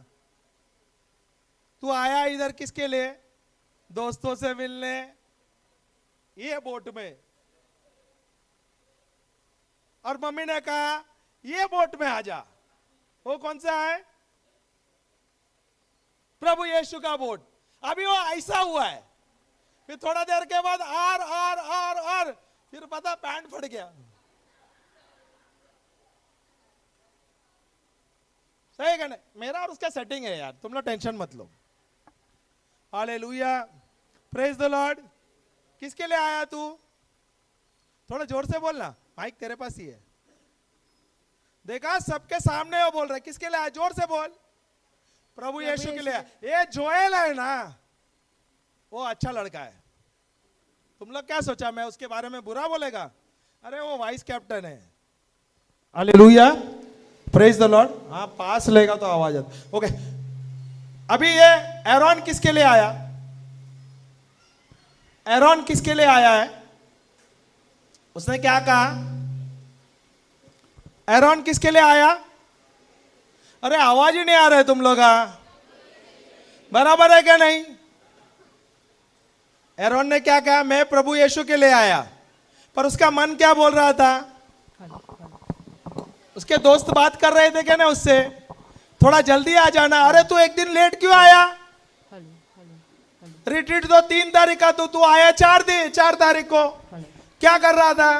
तू आया इधर किसके लिए? दोस्तों से मिलने, ये बोट में, और मम्मी ने कहा ये बोट में आ जा। वो कौन सा है? प्रभु यीशु का बोट। अभी वो ऐसा हुआ है, फिर थोड़ा देर के बाद और फिर पता पैंट फट गया। सही है ना? मेरा और उसका सेटिंग है यार, तुम लोग टेंशन मत लो। Hallelujah, praise the Lord. किसके लिए आया तू? थोड़ा जोर से बोलना, माइक तेरे पास ही है। देखा, सबके सामने वो बोल रहा है। किसके लिए आया? जोर से बोल। प्रभु यीशु के लिए। ये जोएल है ना, वो अच्छा लड़का है। तुम लोग क्या सोचा मैं उसके बारे में बुरा बोलेगा? अरे वो वाइस कैप्टन है। Hallelujah, praise the Lord. हाँ, पास लेगा तो आवाज आता। ओके, अभी ये एरोन किसके लिए आया? एरोन किसके लिए आया है? उसने क्या कहा? एरोन किसके लिए आया? अरे आवाज ही नहीं आ रहा है तुम लोग। बराबर है क्या नहीं? एरोन ने क्या कहा? मैं प्रभु यीशु के लिए आया। पर उसका मन क्या बोल रहा था? उसके दोस्त बात कर रहे थे क्या ना उससे, थोड़ा जल्दी आ जाना। अरे तू एक दिन लेट क्यों आया? रिट्रीट तो 3 तारीख का, तू आया 4 तारीख को। क्या कर रहा था?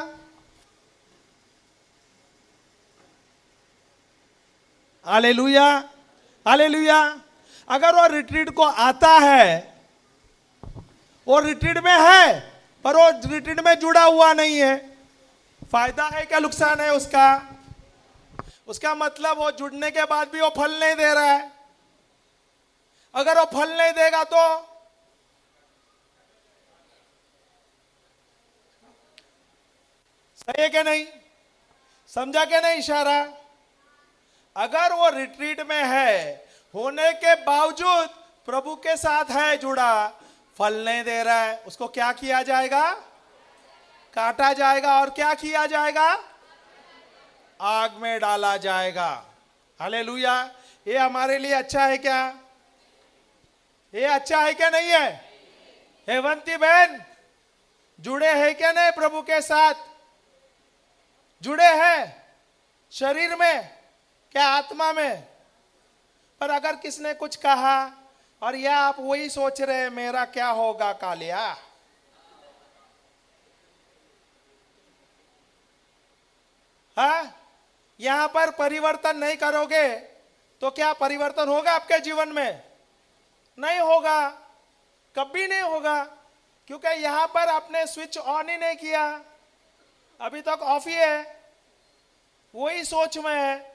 Hallelujah, hallelujah. अगर वो रिट्रीट को आता है, वो रिट्रीट में है पर वो रिट्रीट में जुड़ा हुआ नहीं है, फायदा है क्या नुकसान है उसका? उसका मतलब वो जुड़ने के बाद भी वो फल नहीं दे रहा है। अगर वो फल नहीं देगा तो सही है क्या नहीं? समझा क्या नहीं इशारा? अगर वो रिट्रीट में है होने के बावजूद प्रभु के साथ है जुड़ा, फल नहीं दे रहा है, उसको क्या किया जाएगा? काटा जाएगा। और क्या किया जाएगा? आग में डाला जाएगा। हालेलुया। ये हमारे लिए अच्छा है क्या? ये अच्छा है क्या नहीं है? हेवंती बहन जुड़े हैं क्या नहीं प्रभु के साथ? जुड़े हैं शरीर में क्या आत्मा में? पर अगर किसने कुछ कहा और या आप वही सोच रहे हैं मेरा क्या होगा कालिया, हाँ, यहां पर परिवर्तन नहीं करोगे तो क्या परिवर्तन होगा आपके जीवन में? नहीं होगा, कभी नहीं होगा, क्योंकि यहां पर आपने स्विच ऑन ही नहीं किया, अभी तक ऑफ ही है, वही सोच में है,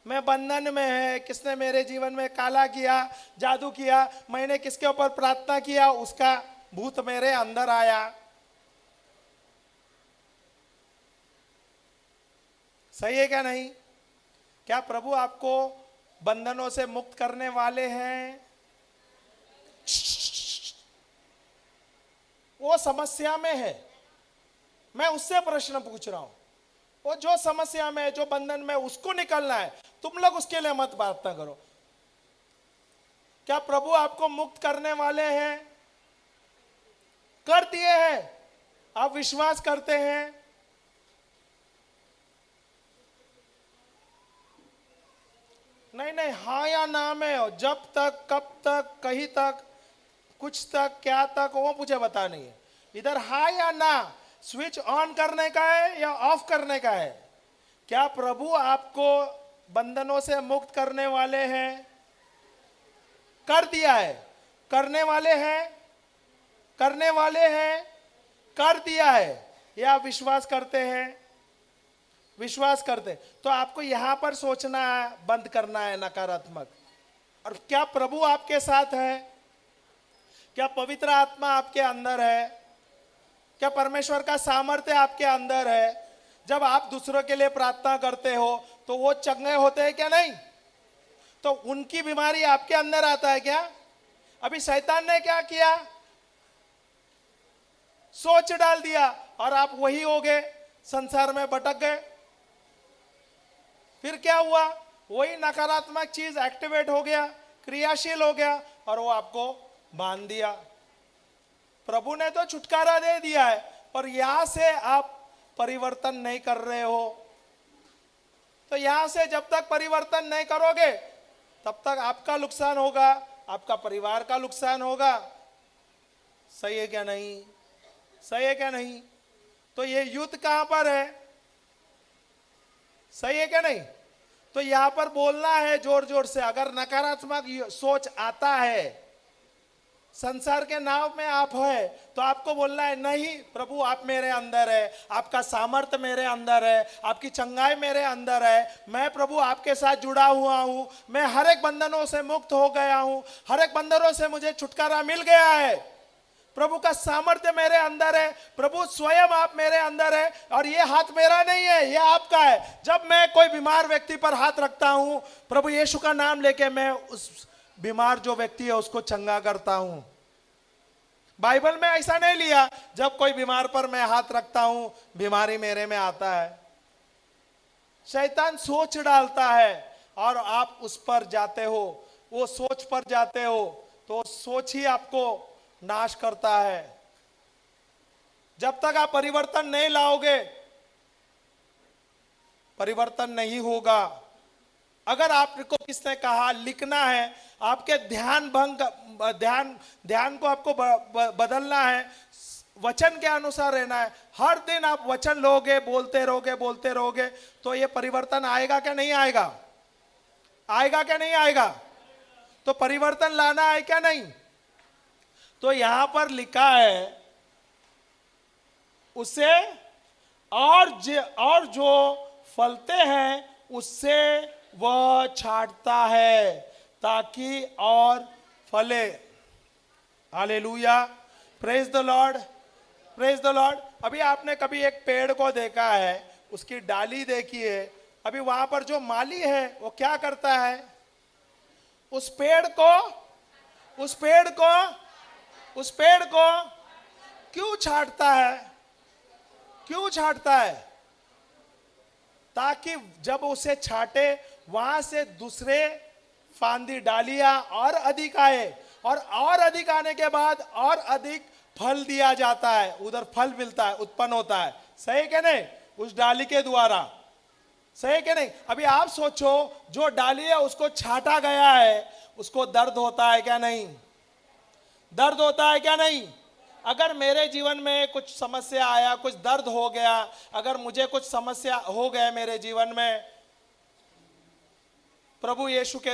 मैं बंधन में है, किसने मेरे जीवन में काला किया, जादू किया, मैंने किसके ऊपर प्रार्थना किया, उसका भूत मेरे अंदर आया। सही है क्या नहीं? क्या प्रभु आपको बंधनों से मुक्त करने वाले हैं? वो समस्या में है, मैं उससे प्रश्न पूछ रहा हूं। वो जो समस्या में, जो बंधन में, उसको निकलना है, तुम लोग उसके लिए मत प्रार्थना करो। क्या प्रभु आपको मुक्त करने वाले हैं? कर दिए हैं? आप विश्वास करते हैं? नहीं नहीं, हाँ या ना में, जब तक, कब तक, कहीं तक, कुछ तक, क्या तक, वो मुझे बता नहीं है। इधर हाँ या ना, स्विच ऑन करने का है या ऑफ करने का है? क्या प्रभु आपको बंधनों से मुक्त करने वाले हैं? कर दिया है, करने वाले हैं, करने वाले हैं, कर दिया है, या विश्वास करते हैं? विश्वास करते, तो आपको यहां पर सोचना है, बंद करना है नकारात्मक। और क्या प्रभु आपके साथ है? क्या पवित्र आत्मा आपके अंदर है? क्या परमेश्वर का सामर्थ्य आपके अंदर है? जब आप दूसरों के लिए प्रार्थना करते हो तो वो चंगे होते हैं क्या नहीं? तो उनकी बीमारी आपके अंदर आता है क्या? अभी शैतान ने क्या किया? सोच डाल दिया और आप वही हो गए, संसार में भटक गए। फिर क्या हुआ? वही नकारात्मक चीज एक्टिवेट हो गया, क्रियाशील हो गया और वो आपको बांध दिया। प्रभु ने तो छुटकारा दे दिया है, पर यहां से आप परिवर्तन नहीं कर रहे हो। तो यहां से जब तक परिवर्तन नहीं करोगे तब तक आपका नुकसान होगा, आपका परिवार का नुकसान होगा। सही है क्या नहीं? सही है क्या नहीं? तो ये युद्ध कहां पर है? सही है क्या नहीं? तो यहां पर बोलना है जोर जोर से। अगर नकारात्मक सोच आता है, संसार के नाव में आप है, तो आपको बोलना है नहीं प्रभु आप मेरे अंदर है, आपका सामर्थ्य मेरे अंदर है, आपकी चंगाई मेरे अंदर है, मैं प्रभु आपके साथ जुड़ा हुआ हूं, मैं हर एक बंधनों से मुक्त हो गया हूं, हर एक बंधनों से मुझे छुटकारा मिल गया है, प्रभु का सामर्थ्य मेरे अंदर है, प्रभु स्वयं आप मेरे अंदर है, और ये हाथ मेरा नहीं है, ये आपका है। जब मैं कोई बीमार व्यक्ति पर हाथ रखता हूं, प्रभु यीशु का नाम लेके मैं उस बीमार जो व्यक्ति है उसको चंगा करता हूं। बाइबल में ऐसा नहीं लिया जब कोई बीमार पर मैं हाथ रखता हूं बीमारी मेरे में आता है। शैतान सोच डालता है और आप उस पर जाते हो, वो सोच पर जाते हो, तो सोच ही आपको नाश करता है। जब तक आप परिवर्तन नहीं लाओगे परिवर्तन नहीं होगा। अगर आपको किसने कहा लिखना है, आपके ध्यान को आपको बदलना है, वचन के अनुसार रहना है, हर दिन आप वचन लोगे, बोलते रहोगे, तो ये परिवर्तन आएगा क्या नहीं आएगा? आएगा क्या नहीं आएगा? तो परिवर्तन लाना है क्या नहीं? तो यहां पर लिखा है उसे और जो फलते हैं उससे वह छांटता है ताकि और फले। Hallelujah, praise the Lord, praise the Lord. अभी आपने कभी एक पेड़ को देखा है, उसकी डाली देखी है, अभी वहां पर जो माली है वो क्या करता है? उस पेड़ को क्यों छांटता है? क्यों छांटता है? ताकि जब उसे छांटे वहां से दूसरे फांदी डालियां और अधिक आए, और अधिक आने के बाद और अधिक फल दिया जाता है, उधर फल मिलता है, उत्पन्न होता है। सही क्या नहीं? उस डाली के द्वारा, सही क्या नहीं? अभी आप सोचो, जो डाली है उसको छांटा गया है, उसको दर्द होता है क्या नहीं? दर्द होता है क्या नहीं? अगर मेरे जीवन में कुछ समस्या आया, कुछ दर्द हो गया, अगर मुझे कुछ समस्या हो गया मेरे जीवन में, प्रभु यीशु के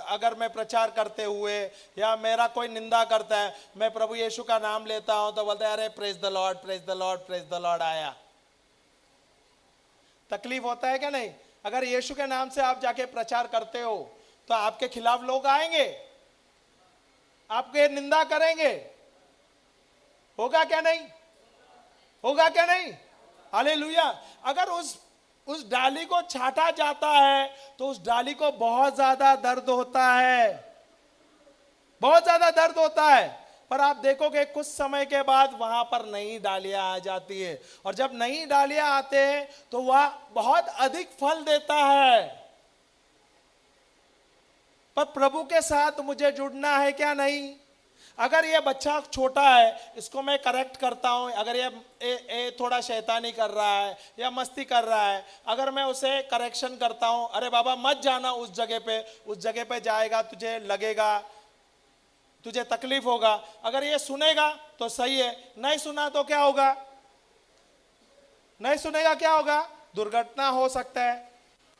अगर मैं प्रचार करते हुए या मेरा कोई निंदा करता है, मैं प्रभु यीशु का नाम लेता हूं तो बोलते हैं अरे praise the Lord, praise the Lord, praise the Lord आया। तकलीफ होता है क्या नहीं? अगर यीशु के नाम से आप जाके प्रचार करते हो तो आपके खिलाफ लोग आएंगे, आपके निंदा करेंगे, होगा क्या नहीं? होगा क्या नहीं? हालेलुया। अगर उस डाली को छांटा जाता है तो उस डाली को बहुत ज्यादा दर्द होता है, बहुत ज्यादा दर्द होता है। पर आप देखोगे कुछ समय के बाद वहां पर नई डालियां आ जाती है, और जब नई डालियां आते हैं तो वह बहुत अधिक फल देता है। पर प्रभु के साथ मुझे जुड़ना है क्या नहीं? अगर ये बच्चा छोटा है, इसको मैं करेक्ट करता हूं, अगर ये थोड़ा शैतानी कर रहा है या मस्ती कर रहा है, अगर मैं उसे करेक्शन करता हूं, अरे बाबा मत जाना उस जगह पे जाएगा तुझे लगेगा, तुझे तकलीफ होगा, अगर ये सुनेगा तो सही है, नहीं सुना तो क्या होगा? नहीं सुनेगा क्या होगा? दुर्घटना हो सकता है,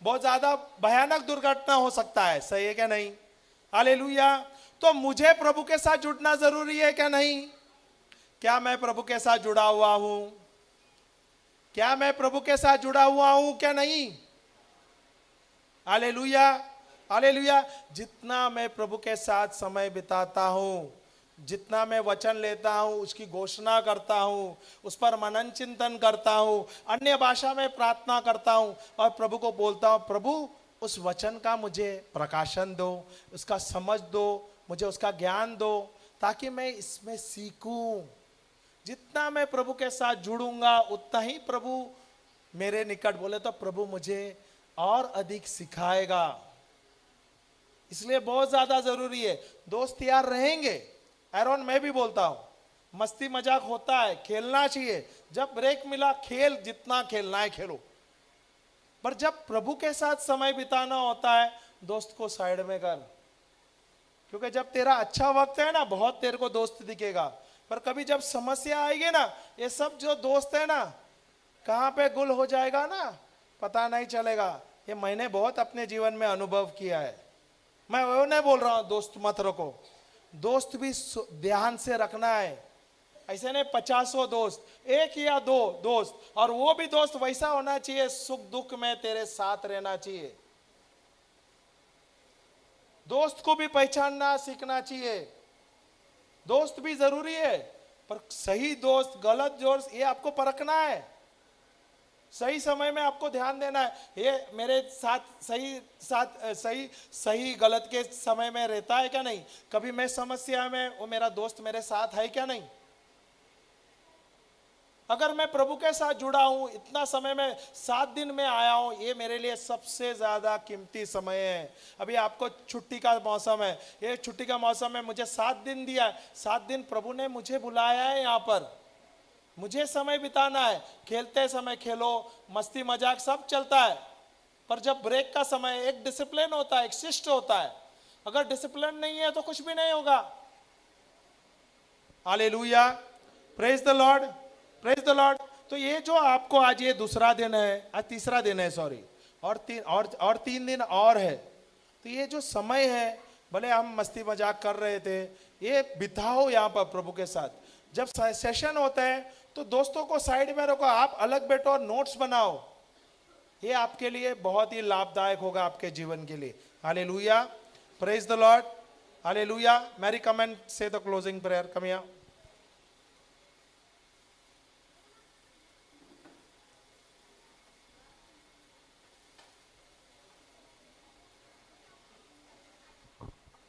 बहुत ज्यादा भयानक दुर्घटना हो सकता है। सही है क्या नहीं? हालेलुया। तो मुझे प्रभु के साथ जुड़ना जरूरी है क्या नहीं? क्या मैं प्रभु के साथ जुड़ा हुआ हूं? क्या मैं प्रभु के साथ जुड़ा हुआ हूं क्या नहीं? Hallelujah, hallelujah. जितना मैं प्रभु के साथ समय बिताता हूं, जितना मैं वचन लेता हूं, उसकी घोषणा करता हूं, उस पर मनन चिंतन करता हूं, अन्य भाषा में प्रार्थना करता हूं और प्रभु को बोलता हूं, प्रभु उस वचन का मुझे प्रकाशन दो, उसका समझ दो, मुझे उसका ज्ञान दो, ताकि मैं इसमें सीखूं। जितना मैं प्रभु के साथ जुड़ूंगा उतना ही प्रभु मेरे निकट, बोले तो प्रभु मुझे और अधिक सिखाएगा। इसलिए बहुत ज्यादा जरूरी है। दोस्त यार रहेंगे, एरोन मैं भी बोलता हूं, मस्ती मजाक होता है, खेलना चाहिए, जब ब्रेक मिला खेल, जितना खेलना है खेलो, पर जब प्रभु के साथ समय बिताना होता है दोस्त को साइड में कर, क्योंकि जब तेरा अच्छा वक्त है ना, बहुत तेरे को दोस्त दिखेगा, पर कभी जब समस्या आएगी ना, ये सब जो दोस्त है ना कहां पे गुल हो जाएगा ना पता नहीं चलेगा। ये मैंने बहुत अपने जीवन में अनुभव किया है। मैं वो नहीं बोल रहा हूं दोस्त मत रखो, दोस्त भी ध्यान से रखना है। ऐसे नहीं 50 दोस्त, एक या दो दोस्त, और वो भी दोस्त वैसा होना चाहिए सुख दुख में तेरे साथ रहना चाहिए। दोस्त को भी पहचानना सीखना चाहिए। दोस्त भी जरूरी है, पर सही दोस्त गलत दोस्त ये आपको परखना है, सही समय में आपको ध्यान देना है। ये मेरे साथ सही गलत के समय में रहता है क्या नहीं? कभी मैं समस्या में, वो मेरा दोस्त मेरे साथ है क्या नहीं? अगर मैं प्रभु के साथ जुड़ा हूं, इतना समय में 7 दिन में आया हूं, ये मेरे लिए सबसे ज्यादा कीमती समय है। अभी आपको छुट्टी का मौसम है, ये छुट्टी का मौसम में मुझे 7 दिन दिया है, 7 दिन प्रभु ने मुझे बुलाया है यहाँ पर, मुझे समय बिताना है। खेलते समय खेलो, मस्ती मजाक सब चलता है, पर जब ब्रेक का समय, एक डिसिप्लिन होता है, एक शिष्ट होता है। अगर डिसिप्लिन नहीं है तो कुछ भी नहीं होगा। Hallelujah, praise the Lord, praise the Lord. तो ये जो आपको आज ये दूसरा दिन है, आज तीसरा दिन है सॉरी, और 3 दिन और है। तो ये जो समय है, भले हम मस्ती मजाक कर रहे थे, ये बिताओ यहाँ पर प्रभु के साथ। जब सेशन होता है तो दोस्तों को साइड में रखो, आप अलग बैठो और नोट्स बनाओ। ये आपके लिए बहुत ही लाभदायक होगा, आपके जीवन के लिए। Hallelujah, praise the Lord, hallelujah. Mary come and say the closing prayer, come here.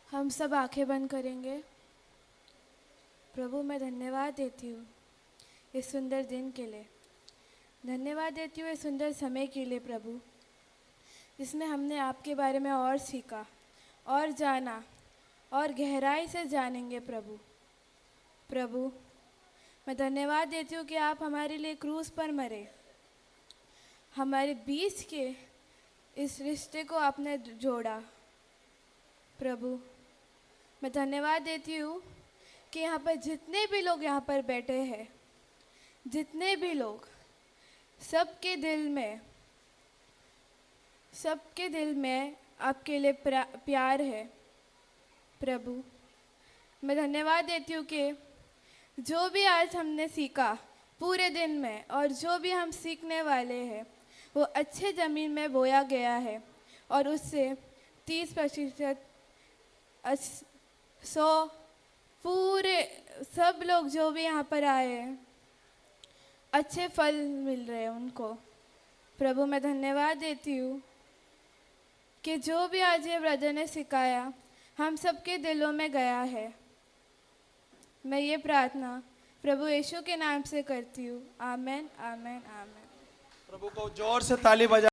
हम सब आंखें बंद करेंगे। प्रभु, मैं धन्यवाद देती हूँ इस सुंदर दिन के लिए, धन्यवाद देती हूँ इस सुंदर समय के लिए प्रभु, जिसमें हमने आपके बारे में और सीखा और जाना और गहराई से जानेंगे प्रभु। प्रभु, मैं धन्यवाद देती हूँ कि आप हमारे लिए क्रूस पर मरे, हमारे बीच के इस रिश्ते को आपने जोड़ा। प्रभु, मैं धन्यवाद देती हूँ कि यहाँ पर जितने भी लोग यहाँ पर बैठे हैं, जितने भी लोग, सबके दिल में आपके लिए प्यार है। प्रभु, मैं धन्यवाद देती हूँ कि जो भी आज हमने सीखा पूरे दिन में और जो भी हम सीखने वाले हैं वो अच्छे ज़मीन में बोया गया है और उससे 30%, 100, पूरे सब लोग जो भी यहाँ पर आए हैं अच्छे फल मिल रहे हैं उनको। प्रभु, मैं धन्यवाद देती हूँ कि जो भी आज ये ब्रदर ने सिखाया हम सबके दिलों में गया है। मैं ये प्रार्थना प्रभु यीशु के नाम से करती हूँ, आमेन, आमेन, आमेन। प्रभु को जोर से ताली बजा।